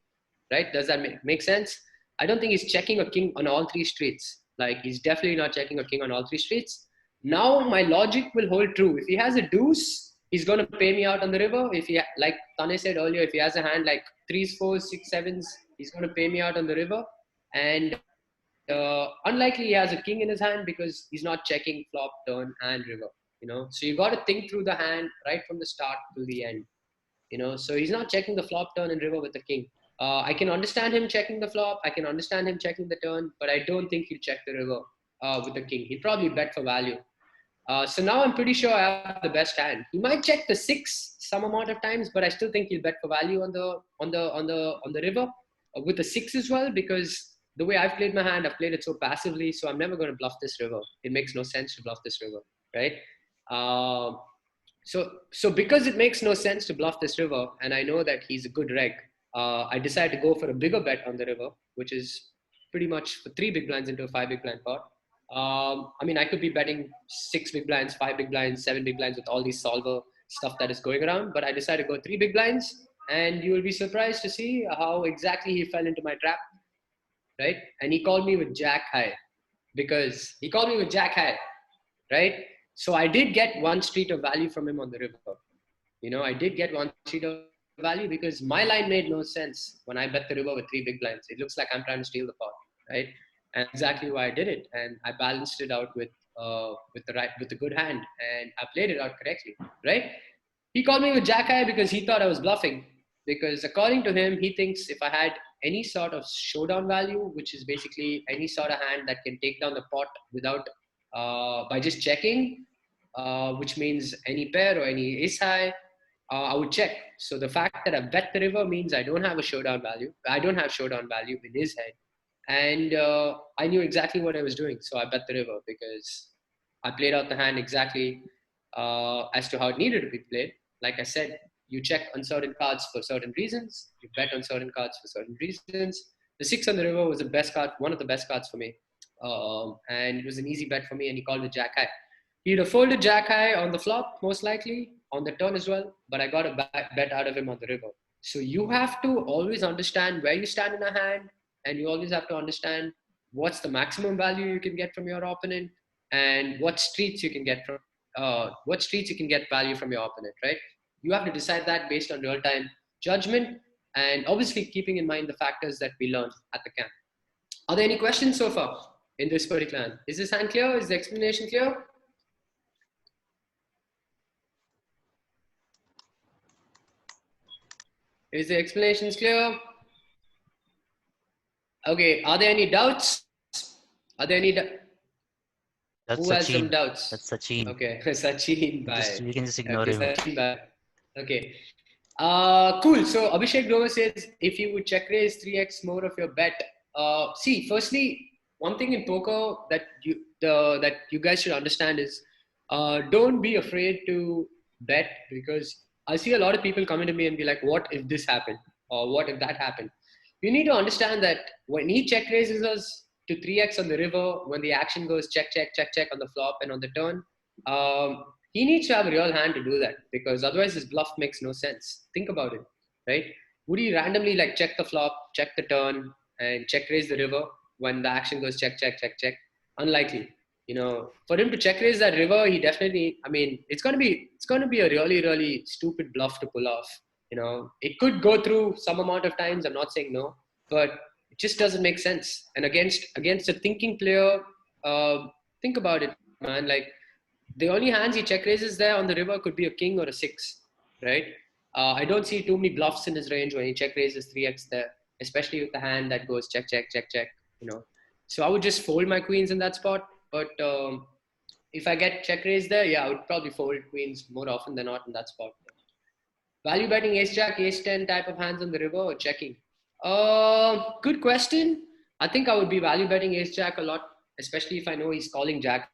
right? Does that make sense? I don't think he's checking a king on all 3 streets. Like he's definitely not checking a king on all 3 streets. Now my logic will hold true. If he has a deuce, he's going to pay me out on the river. If he, like Tanay said earlier, if he has a hand like 3s, 4s, 6, 7s, he's going to pay me out on the river. And unlikely he has a king in his hand because he's not checking flop, turn, and river. You know, so you got to think through the hand right from the start to the end. You know, so he's not checking the flop, turn, and river with the king. I can understand him checking the flop. I can understand him checking the turn, but I don't think he'll check the river with the king. He'll probably bet for value. So now I'm pretty sure I have the best hand. He might check the 6 some amount of times, but I still think he'll bet for value on the river with the 6 as well, because the way I've played my hand, I've played it so passively, so I'm never going to bluff this river. It makes no sense to bluff this river, right? So because it makes no sense to bluff this river, and I know that he's a good reg, I decided to go for a bigger bet on the river, which is pretty much for 3 big blinds into a 5 big blind pot. I mean, I could be betting 6 big blinds, 5 big blinds, 7 big blinds with all these solver stuff that is going around, but I decided to go 3 big blinds and you will be surprised to see how exactly he fell into my trap, right? And he called me with Jack High, because he called me with Jack High, right? So I did get one street of value from him on the river. I did get one street of value because my line made no sense when I bet the river with 3 big blinds. It looks like I'm trying to steal the pot, right? And that's exactly why I did it. And I balanced it out with the good hand, and I played it out correctly, right? He called me with Jack High because he thought I was bluffing. Because according to him, he thinks if I had any sort of showdown value, which is basically any sort of hand that can take down the pot without by just checking, which means any pair or any ace high, I would check. So the fact that I bet the river means I don't have a showdown value. I don't have showdown value in his head. And I knew exactly what I was doing. So I bet the river because I played out the hand exactly as to how it needed to be played. Like I said, you check on certain cards for certain reasons. You bet on certain cards for certain reasons. The 6 on the river was the best card, one of the best cards for me. And it was an easy bet for me, and he called it Jack High. He'd have folded Jack High on the flop, most likely, on the turn as well, but I got a bet out of him on the river. So you have to always understand where you stand in a hand, and you always have to understand what's the maximum value you can get from your opponent, and what streets you can get value from your opponent, right? You have to decide that based on real-time judgment, and obviously keeping in mind the factors that we learned at the camp. Are there any questions so far in this particular hand? Is this hand clear? Is the explanation clear? Is the explanation clear? Okay, are there any doubts? Are there any That's Who has some Sachin. doubts? That's Sachin. Okay, Sachin, bye. You can just ignore Okay, him. Sachin, bye. Okay. Cool. So Abhishek Doma says, if you would check raise 3x more of your bet. See, firstly, one thing in poker that you guys should understand is, don't be afraid to bet, because I see a lot of people coming to me and be like, what if this happened? Or what if that happened? You need to understand that when he check raises us to 3x on the river, when the action goes check, check, check, check on the flop and on the turn, he needs to have a real hand to do that, because otherwise his bluff makes no sense. Think about it, right? Would he randomly like check the flop, check the turn, and check raise the river when the action goes check, check, check, check? Unlikely. For him to check raise that river, he definitely, it's going to be a really, really stupid bluff to pull off. It could go through some amount of times. I'm not saying no, but it just doesn't make sense. And against a thinking player, think about it, man. Like, the only hands he check raises there on the river could be a king or a 6, right? I don't see too many bluffs in his range when he check raises 3x there, especially with the hand that goes check, check, check, check. So I would just fold my queens in that spot. But if I get check raised there, yeah, I would probably fold queens more often than not in that spot. Value betting ace jack, ace 10 type of hands on the river, or checking? Good question. I think I would be value betting ace jack a lot, especially if I know he's calling jack.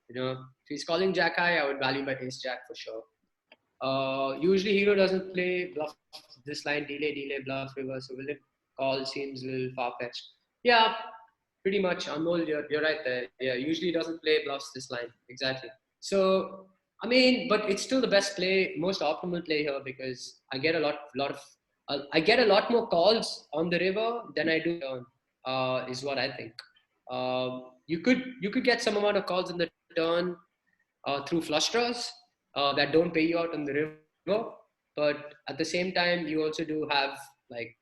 If he's calling jack high, I would value bet ace jack for sure. Usually hero doesn't play bluff this line, delay, bluff river. So will it call? Seems a little far-fetched. Yeah, pretty much. Anmol, you're right there. Yeah, usually doesn't play bluffs this line. Exactly. So, but it's still the best play, most optimal play here, because I get a lot more calls on the river than I do turn, is what I think. You could get some amount of calls in the turn through flush draws that don't pay you out on the river, but at the same time, you also do have like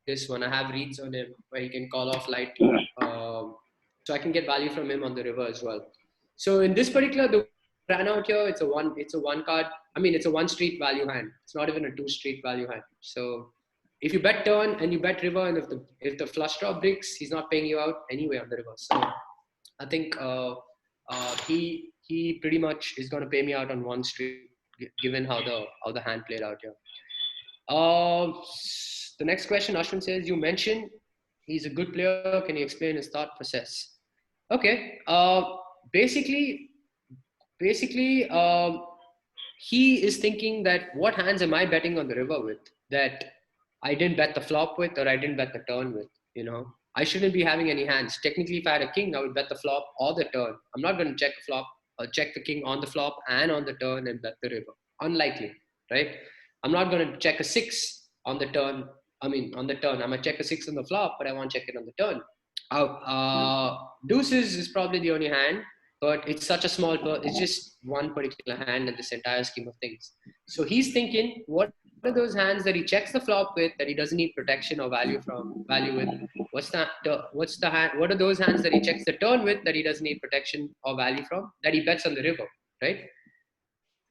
this one. I have reads on him where he can call off light, so I can get value from him on the river as well. So in this particular, the ran out here, it's a one card. It's a 1 street value hand. It's not even a 2 street value hand. So if you bet turn and you bet river, and if the flush draw breaks, he's not paying you out anyway on the river. So I think he pretty much is going to pay me out on 1 street, given how the hand played out here. The next question, Ashwin says, you mentioned he's a good player. Can you explain his thought process? Okay. Basically, he is thinking that what hands am I betting on the river with that I didn't bet the flop with, or I didn't bet the turn with? I shouldn't be having any hands. Technically, if I had a king, I would bet the flop or the turn. I'm not going to check the flop or check the king on the flop and on the turn and bet the river. Unlikely, right? I'm not going to check a 6 on the turn. I might check a 6 on the flop, but I want to check it on the turn. Deuces is probably the only hand, but it's such a small, it's just one particular hand in this entire scheme of things. So he's thinking, what are those hands that he checks the flop with that he doesn't need protection or value with? What are those hands that he checks the turn with that he doesn't need protection or value from, that he bets on the river, right?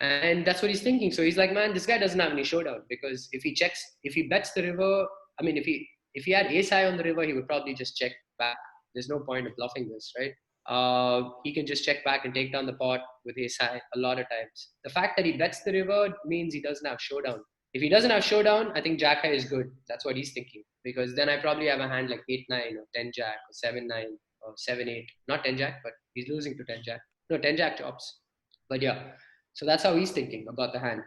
And that's what he's thinking. So he's like, man, this guy doesn't have any showdown, because if he bets the river, if he had ace high on the river, he would probably just check back. There's no point of bluffing this, right? He can just check back and take down the pot with ace high a lot of times. The fact that he bets the river means he doesn't have showdown. If he doesn't have showdown, I think jack high is good. That's what he's thinking, because then I probably have a hand like 8-9 or 10 jack or 7-9 or 7-8. Not 10 jack, but he's losing to 10 jack. No, 10 jack chops. But yeah, so that's how he's thinking about the hand.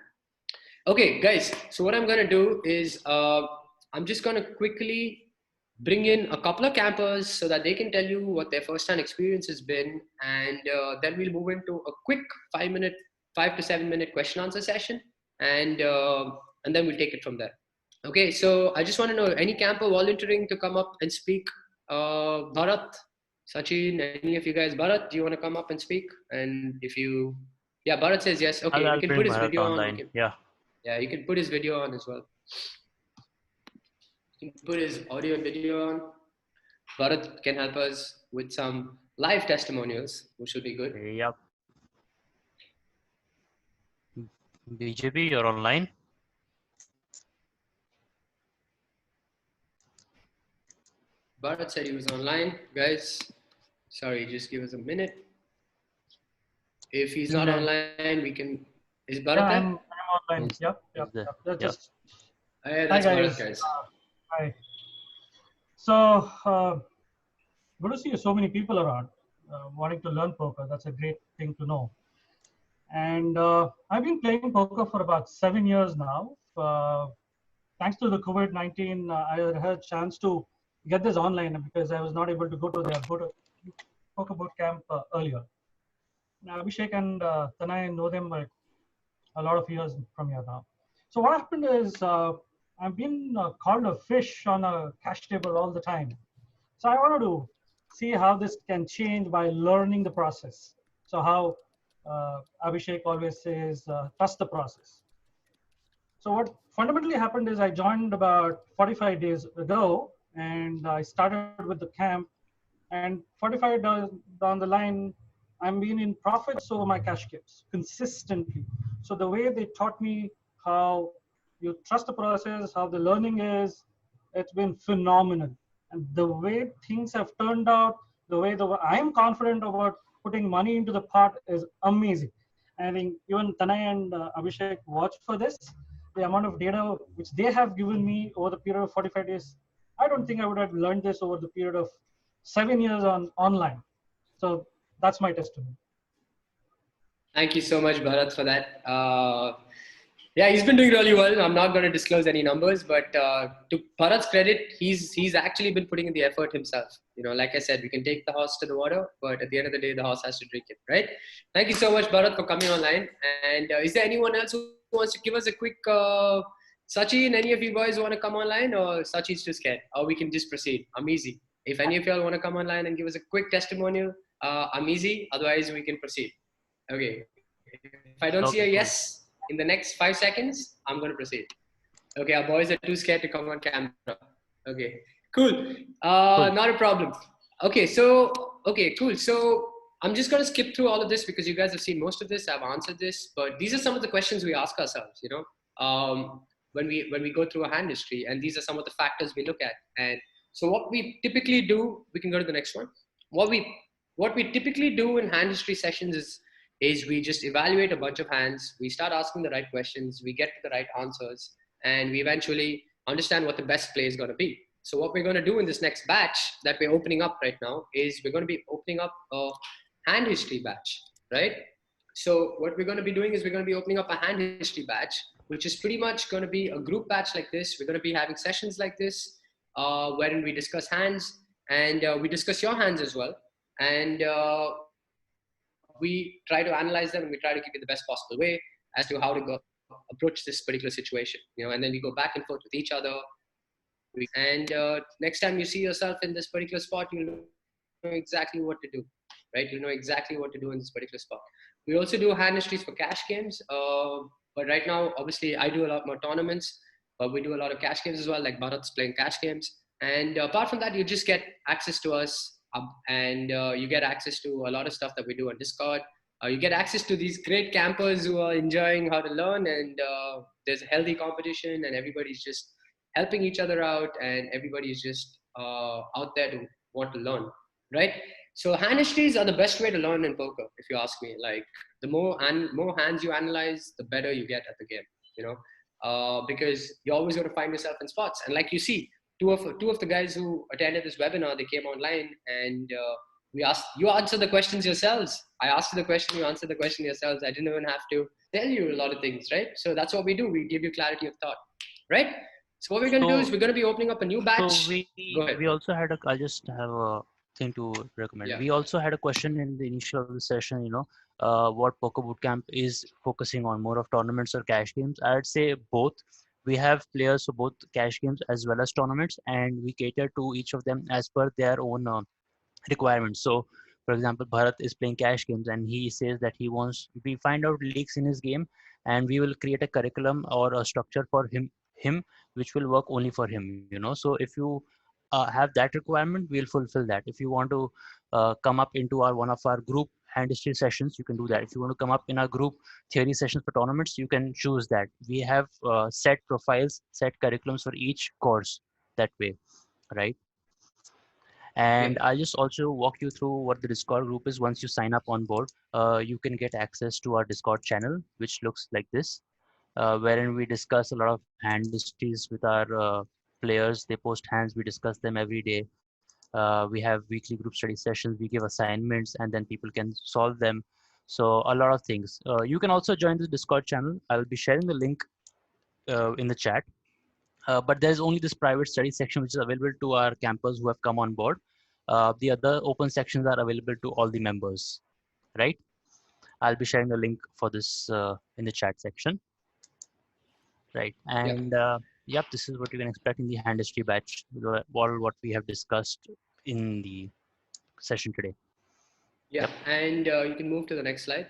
Okay, guys. So what I'm going to do is I'm just going to quickly bring in a couple of campers so that they can tell you what their first-hand experience has been, and then we'll move into a quick 5 to 7 minute question answer session, and then we'll take it from there. Okay, so I just want to know, any camper volunteering to come up and speak? Bharat, Sachin, any of you guys? Bharat, do you want to come up and speak? And if you, yeah, Bharat says yes. Okay, I'll you can bring put his Bharat video online. on. Yeah, you can put his video on as well. You can put his audio and video on. Bharat can help us with some live testimonials, which will be good. Yep. BJP, you're online. Bharat said he was online. Guys, sorry, just give us a minute. If he's not online, we can. Is Bharat there? I'm online. Yep. Just, that's hi Bharat, guys. guys. Hi. So, good to see so many people around wanting to learn poker. That's a great thing to know. And I've been playing poker for about 7 years now. Thanks to the COVID-19, I had a chance to get this online because I was not able to go to poker bootcamp earlier. Now, Abhishek and Tanay know them like a lot of years from here now. So what happened is I've been called a fish on a cash table all the time. So I wanted to see how this can change by learning the process. So how Abhishek always says, trust the process. So what fundamentally happened is I joined about 45 days ago, and I started with the camp, and 45 days down the line, I'm been in profits over my cash gaps consistently. So the way they taught me how you trust the process, how the learning is, it's been phenomenal. And the way things have turned out, the way I'm confident about putting money into the pot is amazing. And I think even Tanay and Abhishek watch for this. The amount of data which they have given me over the period of 45 days, I don't think I would have learned this over the period of 7 years online. So that's my testimony. Thank you so much, Bharat, for that. Yeah, he's been doing really well. I'm not going to disclose any numbers, but to Bharat's credit, he's actually been putting in the effort himself. You know, like I said, we can take the horse to the water, but at the end of the day, the horse has to drink it, right? Thank you so much, Bharat, for coming online. And is there anyone else who wants to give us a quick Sachin? Any of you guys want to come online, or Sachin's too scared? Or we can just proceed. I'm easy. If any of y'all want to come online and give us a quick testimonial, I'm easy. Otherwise, we can proceed. Okay. If I don't see a yes in the next 5 seconds, I'm going to proceed. Okay, our boys are too scared to come on camera. Okay, cool. Not a problem. Okay, cool. So I'm just going to skip through all of this because you guys have seen most of this. I've answered this, but these are some of the questions we ask ourselves, you know, when we go through a hand history, and these are some of the factors we look at. And so what we typically do, we can go to the next one. What we typically do in hand history sessions is we just evaluate a bunch of hands, we start asking the right questions, we get to the right answers, and we eventually understand what the best play is going to be. So what we're going to do in this next batch that we're opening up right now is we're going to be opening up a hand history batch, right? So what we're going to be doing is we're going to be opening up a hand history batch, which is pretty much going to be a group batch like this. We're going to be having sessions like this, wherein we discuss hands, and we discuss your hands as well. And we try to analyze them, and we try to give you the best possible way as to how to go approach this particular situation, and then we go back and forth with each other. And next time you see yourself in this particular spot, you'll know exactly what to do, right? You'll know exactly what to do in this particular spot. We also do hand histories for cash games, but right now, obviously, I do a lot more tournaments, but we do a lot of cash games as well, like Bharat's playing cash games. And apart from that, you just get access to us, and you get access to a lot of stuff that we do on Discord. You get access to these great campers who are enjoying how to learn, and there's a healthy competition, and everybody's just helping each other out, and everybody's just out there to want to learn, right? So hand histories are the best way to learn in poker, if you ask me. Like the more hands you analyze, the better you get at the game, because you're always going to find yourself in spots. And like you see, two of the guys who attended this webinar, they came online, and we asked, you answer the questions yourselves. I asked you the question, you answered the question yourselves. I didn't even have to tell you a lot of things, right? So that's what we do. We give you clarity of thought, right? So what we're going to do is we're going to be opening up a new batch. So we also had I'll just have a thing to recommend. Yeah. We also had a question in the initial of the session, what Poker Bootcamp is focusing on, more of tournaments or cash games. I'd say both. We have players for both cash games as well as tournaments, and we cater to each of them as per their own requirements. So for example, Bharat is playing cash games, and he says that we find out leaks in his game, and we will create a curriculum or a structure for him which will work only for him. So if you have that requirement, we'll fulfill that. If you want to come up into one of our group hand history sessions, you can do that. If you want to come up in our group theory sessions for tournaments, you can choose that. We have set profiles, set curriculums for each course that way, right? And I'll just also walk you through what the Discord group is. Once you sign up on board, you can get access to our Discord channel, which looks like this, wherein we discuss a lot of hand histories with our players. They post hands, we discuss them every day. We have weekly group study sessions, we give assignments, and then people can solve them. So a lot of things. You can also join the Discord channel. I'll be sharing the link in the chat. But there's only this private study section which is available to our campers who have come on board. The other open sections are available to all the members, right? I'll be sharing the link for this in the chat section. Right, and yep, this is what you can expect in the hand history batch, what we have discussed in the session today. Yeah, yep. And you can move to the next slide.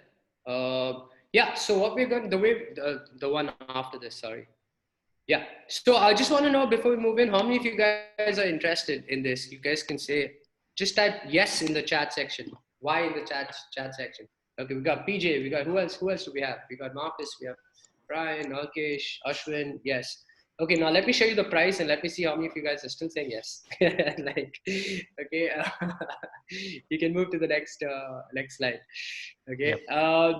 Yeah, so what we're going, the one after this, sorry. Yeah, so I just want to know before we move in, how many of you guys are interested in this? You guys can say, just type yes in the chat section. Why in the chat section? Okay, we got PJ, we got, who else do we have? We got Marcus, we have Brian, Alkesh, Ashwin, yes. Okay, now let me show you the price and let me see how many of you guys are still saying yes. Okay, you can move to the next slide. Okay, yep.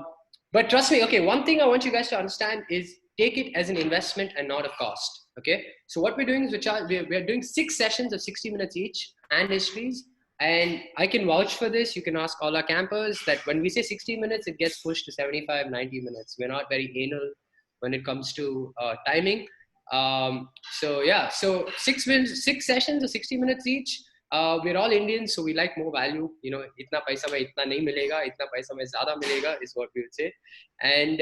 But trust me, okay, one thing I want you guys to understand is take it as an investment and not a cost. Okay, so what we're doing is we're doing 6 sessions of 60 minutes each, and histories. And I can vouch for this. You can ask all our campers that when we say 60 minutes, it gets pushed to 75, 90 minutes. We're not very anal when it comes to timing. So yeah, so 6 sessions of 60 minutes each. We're all Indians, so we like more value. Itna paisa mein itna nahi milega, itna paisa mein zyada milega is what we would say. And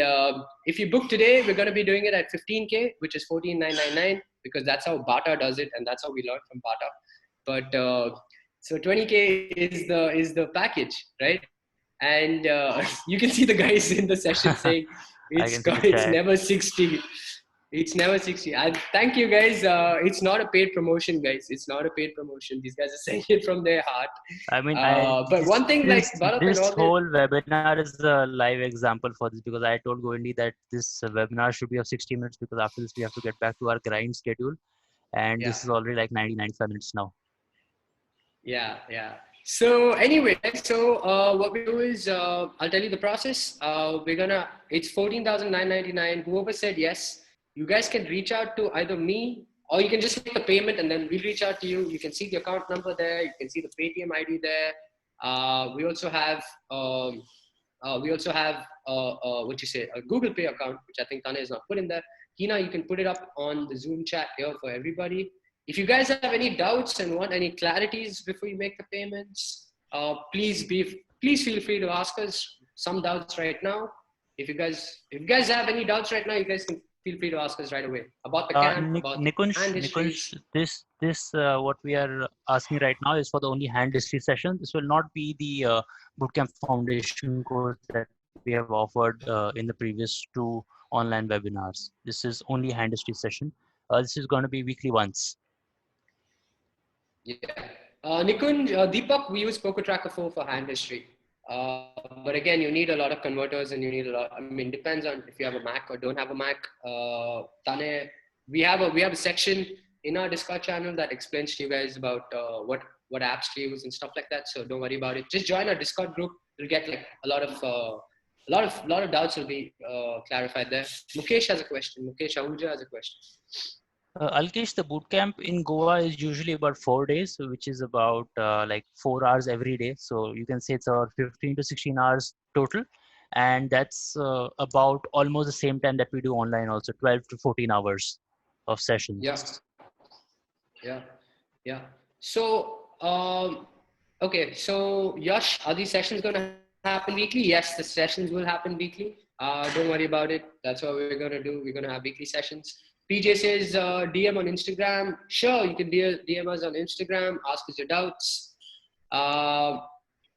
if you book today, we're going to be doing it at 15K, which is 14,999, because that's how Bata does it, and that's how we learned from Bata. But so 20K is the package, right? And you can see the guys in the session saying it's never 60. It's never 60. Thank you guys. It's not a paid promotion, guys. It's not a paid promotion. These guys are saying it from their heart. I mean, but one thing this whole webinar is a live example for this, because I told Goindi that this webinar should be of 60 minutes, because after this we have to get back to our grind schedule, and this is already like 90-95 minutes now. Yeah. So anyway, what we do is I'll tell you the process. It's 14,999. Whoever said yes, you guys can reach out to either me, or you can just make a payment and then we'll reach out to you. You can see the account number there. You can see the Paytm ID there. We also have a Google Pay account, which I think Tanay is not put in there. Hina, you can put it up on the Zoom chat here for everybody. If you guys have any doubts and want any clarities before you make the payments, please feel free to ask us some doubts right now. If you guys have any doubts right now, you guys can feel free to ask us right away about the camp, about hand history. Nikunj, this what we are asking right now is for the only hand history session. This will not be the Bootcamp Foundation course that we have offered in the previous two online webinars. This is only hand history session. This is going to be weekly once. Yeah. Nikunj, Deepak, we use Poker Tracker 4 for hand history. But again, you need a lot of converters and you need a lot, I mean, depends on if you have a Mac or don't have a Mac. Tanay, we have a section in our Discord channel that explains to you guys about what apps to use and stuff like that. So don't worry about it. Just join our Discord group. You'll get like a lot of doubts will be clarified there. Mukesh has a question. Mukesh Ahuja has a question. Alkesh, the bootcamp in Goa is usually about 4 days, which is about like 4 hours every day. So you can say it's about 15 to 16 hours total. And that's about almost the same time that we do online also, 12 to 14 hours of sessions. Yeah. So, okay. So Yash, are these sessions going to happen weekly? Yes, the sessions will happen weekly. Don't worry about it. That's what we're going to do. We're going to have weekly sessions. PJ says, DM on Instagram. Sure, you can DM us on Instagram. Ask us your doubts.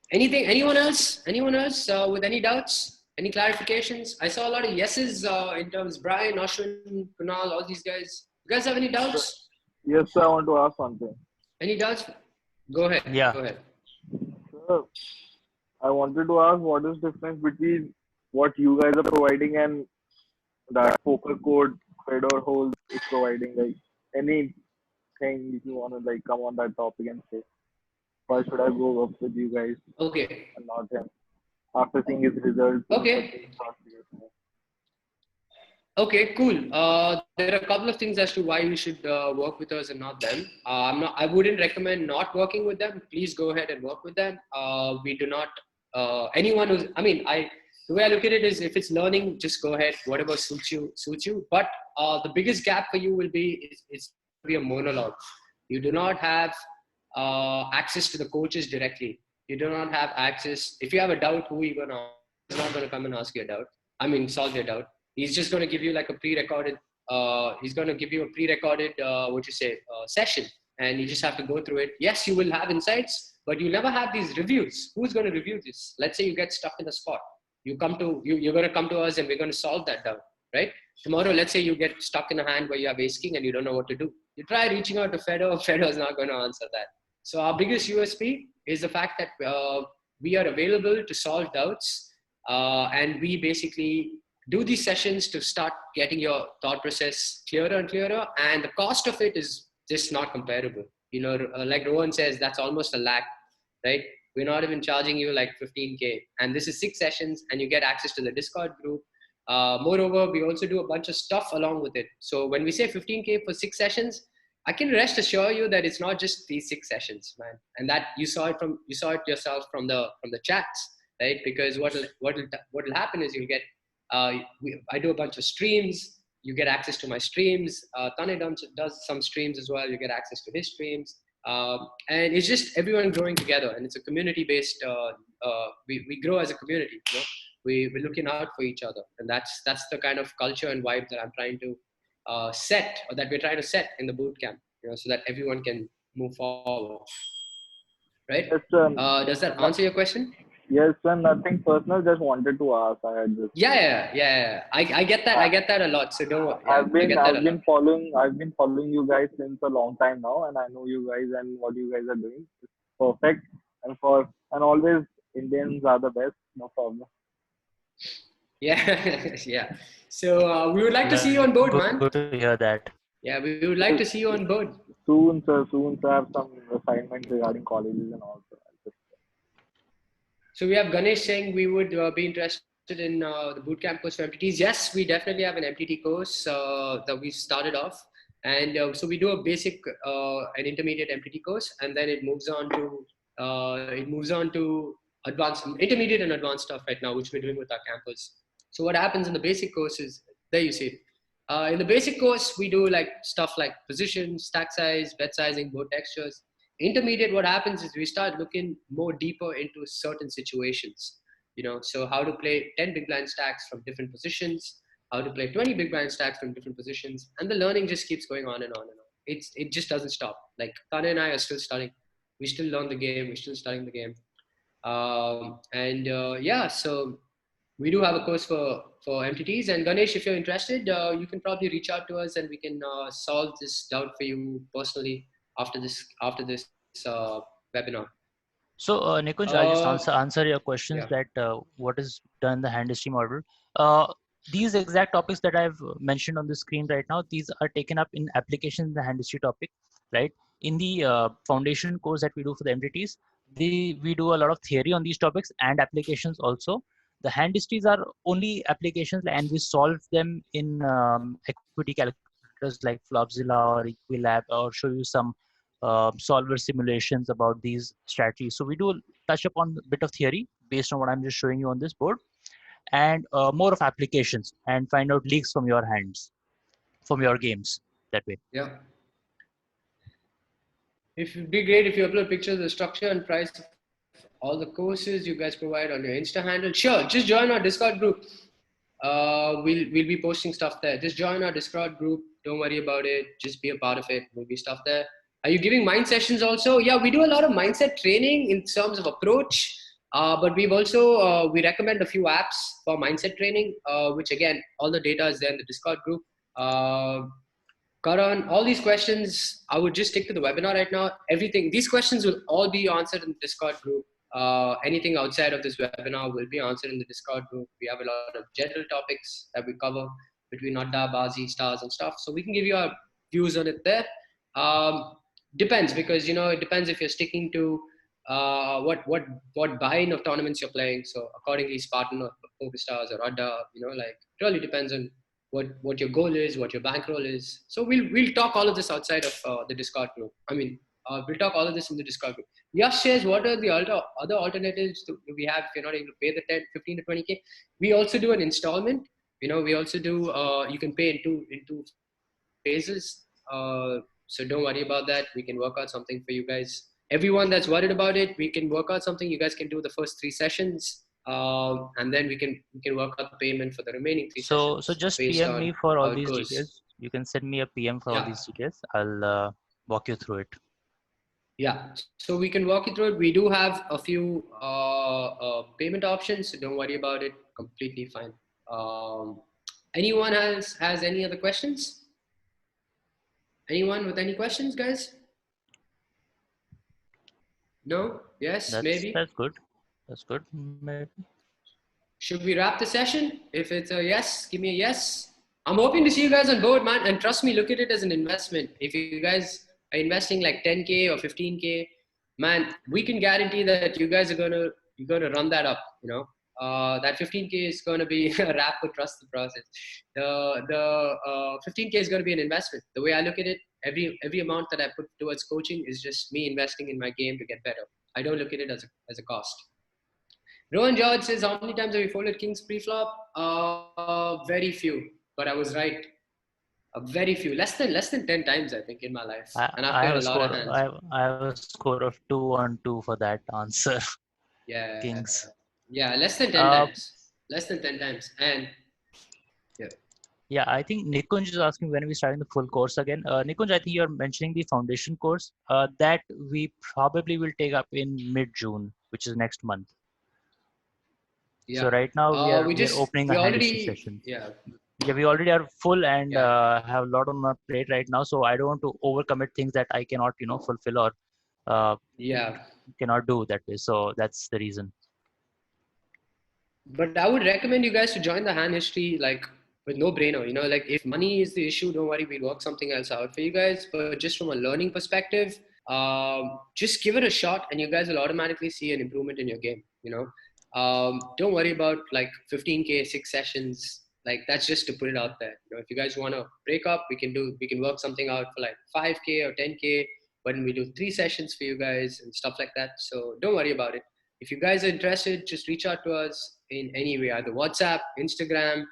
Anyone else with any doubts? Any clarifications? I saw a lot of yeses in terms Brian, Ashwin, Kunal, all these guys. You guys have any doubts? Yes, sir, I want to ask something. Any doubts? Go ahead. Yeah. Go ahead. Sir, I wanted to ask what is the difference between what you guys are providing and that poker code Fedor Holes is providing, like anything if you want to like come on that topic and say why should I go up with you guys and not him after seeing his results. Okay, cool. There are a couple of things as to why you should work with us and not them. I wouldn't recommend not working with them. Please go ahead and work with them. We do not, anyone who's, the way I look at it is if it's learning, just go ahead. Whatever suits you. But the biggest gap for you will be, it's be a monologue. You do not have access to the coaches directly. You do not have access. If you have a doubt, who are you going to ask? He's not going to come and ask you a doubt. Solve your doubt. He's just going to give you like a pre-recorded, session, and you just have to go through it. Yes, you will have insights, but you never have these reviews. Who's going to review this? Let's say you get stuck in a spot. You're going to come to us and we're going to solve that doubt, right? Tomorrow, let's say you get stuck in a hand where you have ace king and you don't know what to do. You try reaching out to Fedor. Fedor is not going to answer that. So our biggest USP is the fact that we are available to solve doubts, and we basically do these sessions to start getting your thought process clearer and clearer. And the cost of it is just not comparable. Like Rohan says, that's almost a lakh, right? We're not even charging you like 15K. And this is 6 sessions and you get access to the Discord group. Moreover, we also do a bunch of stuff along with it. So when we say 15K for 6 sessions, I can rest assure you that it's not just these 6 sessions, man. And that you saw it yourself from the chats, right? Because what will happen is you'll get, I do a bunch of streams. You get access to my streams. Tanay does some streams as well. You get access to his streams. And it's just everyone growing together, and it's a community-based. We grow as a community. We're looking out for each other, and that's the kind of culture and vibe that I'm trying to set, or that we're trying to set in the boot camp. So that everyone can move forward. Right? Yes, does that answer your question? Yes, sir. Nothing personal. Just wanted to ask. I had this. Yeah. I get that. I get that a lot. So don't worry. I've been following you guys since a long time now, and I know you guys and what you guys are doing. It's perfect, and always Indians are the best. No problem. Yeah. So we would like to see you on board, man. Good to hear that. Yeah, we would like to see you on board. Soon, sir. I have some assignments regarding colleges and all. So we have Ganesh saying we would be interested in the bootcamp course for MTTs. Yes, we definitely have an MTT course that we started off. And so we do a basic and intermediate MTT course, and then it moves on to advanced, intermediate and advanced stuff right now, which we're doing with our campus. So what happens in the basic course is, there you see it. In the basic course, we do like stuff like position, stack size, bet sizing, board textures. Intermediate, what happens is we start looking more deeper into certain situations. So how to play 10 big blind stacks from different positions, how to play 20 big blind stacks from different positions, and the learning just keeps going on and on and on. It just doesn't stop. Like Tanay and I are still studying. We still learn the game. We're still studying the game. Yeah, so we do have a course for MTTs. And Ganesh, if you're interested, you can probably reach out to us and we can solve this doubt for you personally after this webinar. So, Nikunj, I'll just Uh, answer your questions yeah. that what is done in the hand history model. Uh, these exact topics that I've mentioned on the screen right now, these are taken up in application in the hand history topic, right? In the foundation course that we do for the MDTs, we do a lot of theory on these topics and applications also. The hand histories are only applications and we solve them in equity calculators like Flopzilla or Equilab, or show you some solver simulations about these strategies. So we do touch upon a bit of theory based on what I'm just showing you on this board, and more of applications, and find out leaks from your hands, from your games that way. Yeah. It would be great if you upload pictures of the structure and price of all the courses you guys provide on your Insta handle. Sure, just join our Discord group. We'll be posting stuff there. Just join our Discord group. Don't worry about it. Just be a part of it. There'll be stuff there. Are you giving mind sessions also? Yeah, we do a lot of mindset training in terms of approach. But we've also we recommend a few apps for mindset training, which again, all the data is there in the Discord group. Karan, all these questions, I would just stick to the webinar right now. Everything, these questions will all be answered in the Discord group. Anything outside of this webinar will be answered in the Discord group. We have a lot of general topics that we cover between Adda, Bazi, stars and stuff. So we can give you our views on it there. Depends, because, you know, it depends if you're sticking to what buy-in of tournaments you're playing. So accordingly, Spartan or PokerStars or Adda, you know, like it really depends on what your goal is, what your bankroll is. So we'll talk all of this outside of the Discord group. I mean, we'll talk all of this in the Discord group. Yash says, what are the other alternatives we have if you're not able to pay the 10, 15 to 20K? We also do an installment. You know, we also do, you can pay in two phases. So don't worry about that. We can work out something for you guys. Everyone that's worried about it, we can work out something. You guys can do the first 3 sessions. And then we can work out the payment for the remaining 3 sessions. So just based PM on me for all how it these goes. details. You can send me a PM for all these details. I'll walk you through it. Yeah. So we can walk you through it. We do have a few payment options, so don't worry about it. Completely fine. Anyone has any other questions? Anyone with any questions, guys? No? Yes? Maybe? That's good. That's good. Maybe. Should we wrap the session? If it's a yes, give me a yes. I'm hoping to see you guys on board, man. And trust me, look at it as an investment. If you guys are investing like 10K or 15K, man, we can guarantee that you guys are you're gonna run that up. You know, that 15K is gonna be a wrap for trust the process. The 15K is gonna be an investment. The way I look at it, every amount that I put towards coaching is just me investing in my game to get better. I don't look at it as a cost. Rohan George says, how many times have you folded kings pre-flop? Very few, but I was right. Very few, less than 10 times, I think, in my life. And I've played a lot of hands. I have a score of 2 on 2 for that answer. Yeah. Kings. Yeah, less than 10 times. Less than 10 times. And yeah. Yeah, I think Nikunj is asking when are we starting the full course again. Nikunj, I think you're mentioning the foundation course that we probably will take up in mid-June, which is next month. Yeah. So right now we are opening a hand history session. Yeah, we already are full and have a lot on my plate right now. So I don't want to overcommit things that I cannot, fulfill or cannot do that way. So that's the reason. But I would recommend you guys to join the hand history like with no brainer. You know, like if money is the issue, don't worry, we'll work something else out for you guys. But just from a learning perspective, just give it a shot and you guys will automatically see an improvement in your game. You know, don't worry about like 15K, 6 sessions. Like that's just to put it out there. You know, if you guys want to break up, we can work something out for like 5K or 10K. When we do 3 sessions for you guys and stuff like that. So don't worry about it. If you guys are interested, just reach out to us in any way, either WhatsApp, Instagram,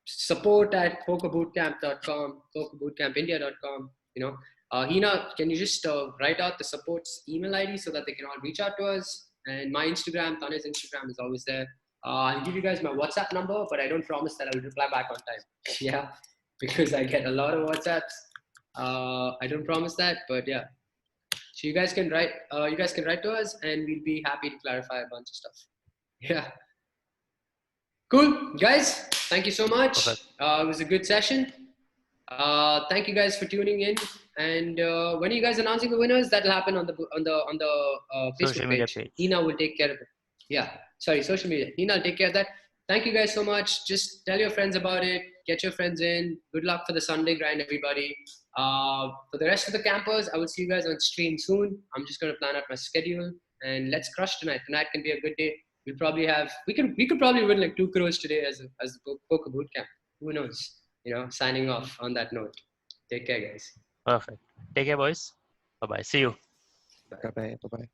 support at pokerbootcamp.com, pokerbootcampindia.com. You know, Hina, can you just write out the support's email ID so that they can all reach out to us? And my Instagram, Tanay's Instagram is always there. I'll give you guys my WhatsApp number, but I don't promise that I'll reply back on time. Yeah, because I get a lot of WhatsApps. I don't promise that, but yeah. So you guys can write. You guys can write to us, and we'll be happy to clarify a bunch of stuff. Yeah. Cool, guys. Thank you so much. Perfect. It was a good session. Thank you guys for tuning in. And when are you guys announcing the winners? That'll happen on the Facebook Social media page. page. Hina will take care of it. Yeah, sorry, social media. Hina will take care of that. Thank you guys so much. Just tell your friends about it. Get your friends in. Good luck for the Sunday grind, everybody. For the rest of the campers, I will see you guys on stream soon. I'm just gonna plan out my schedule and let's crush tonight. Tonight can be a good day. We'll probably have we could probably win like 2 crores today as the poker bootcamp. Who knows? Signing off on that note. Take care, guys. Perfect. Take care, boys. Bye bye. See you. Bye bye. Bye bye.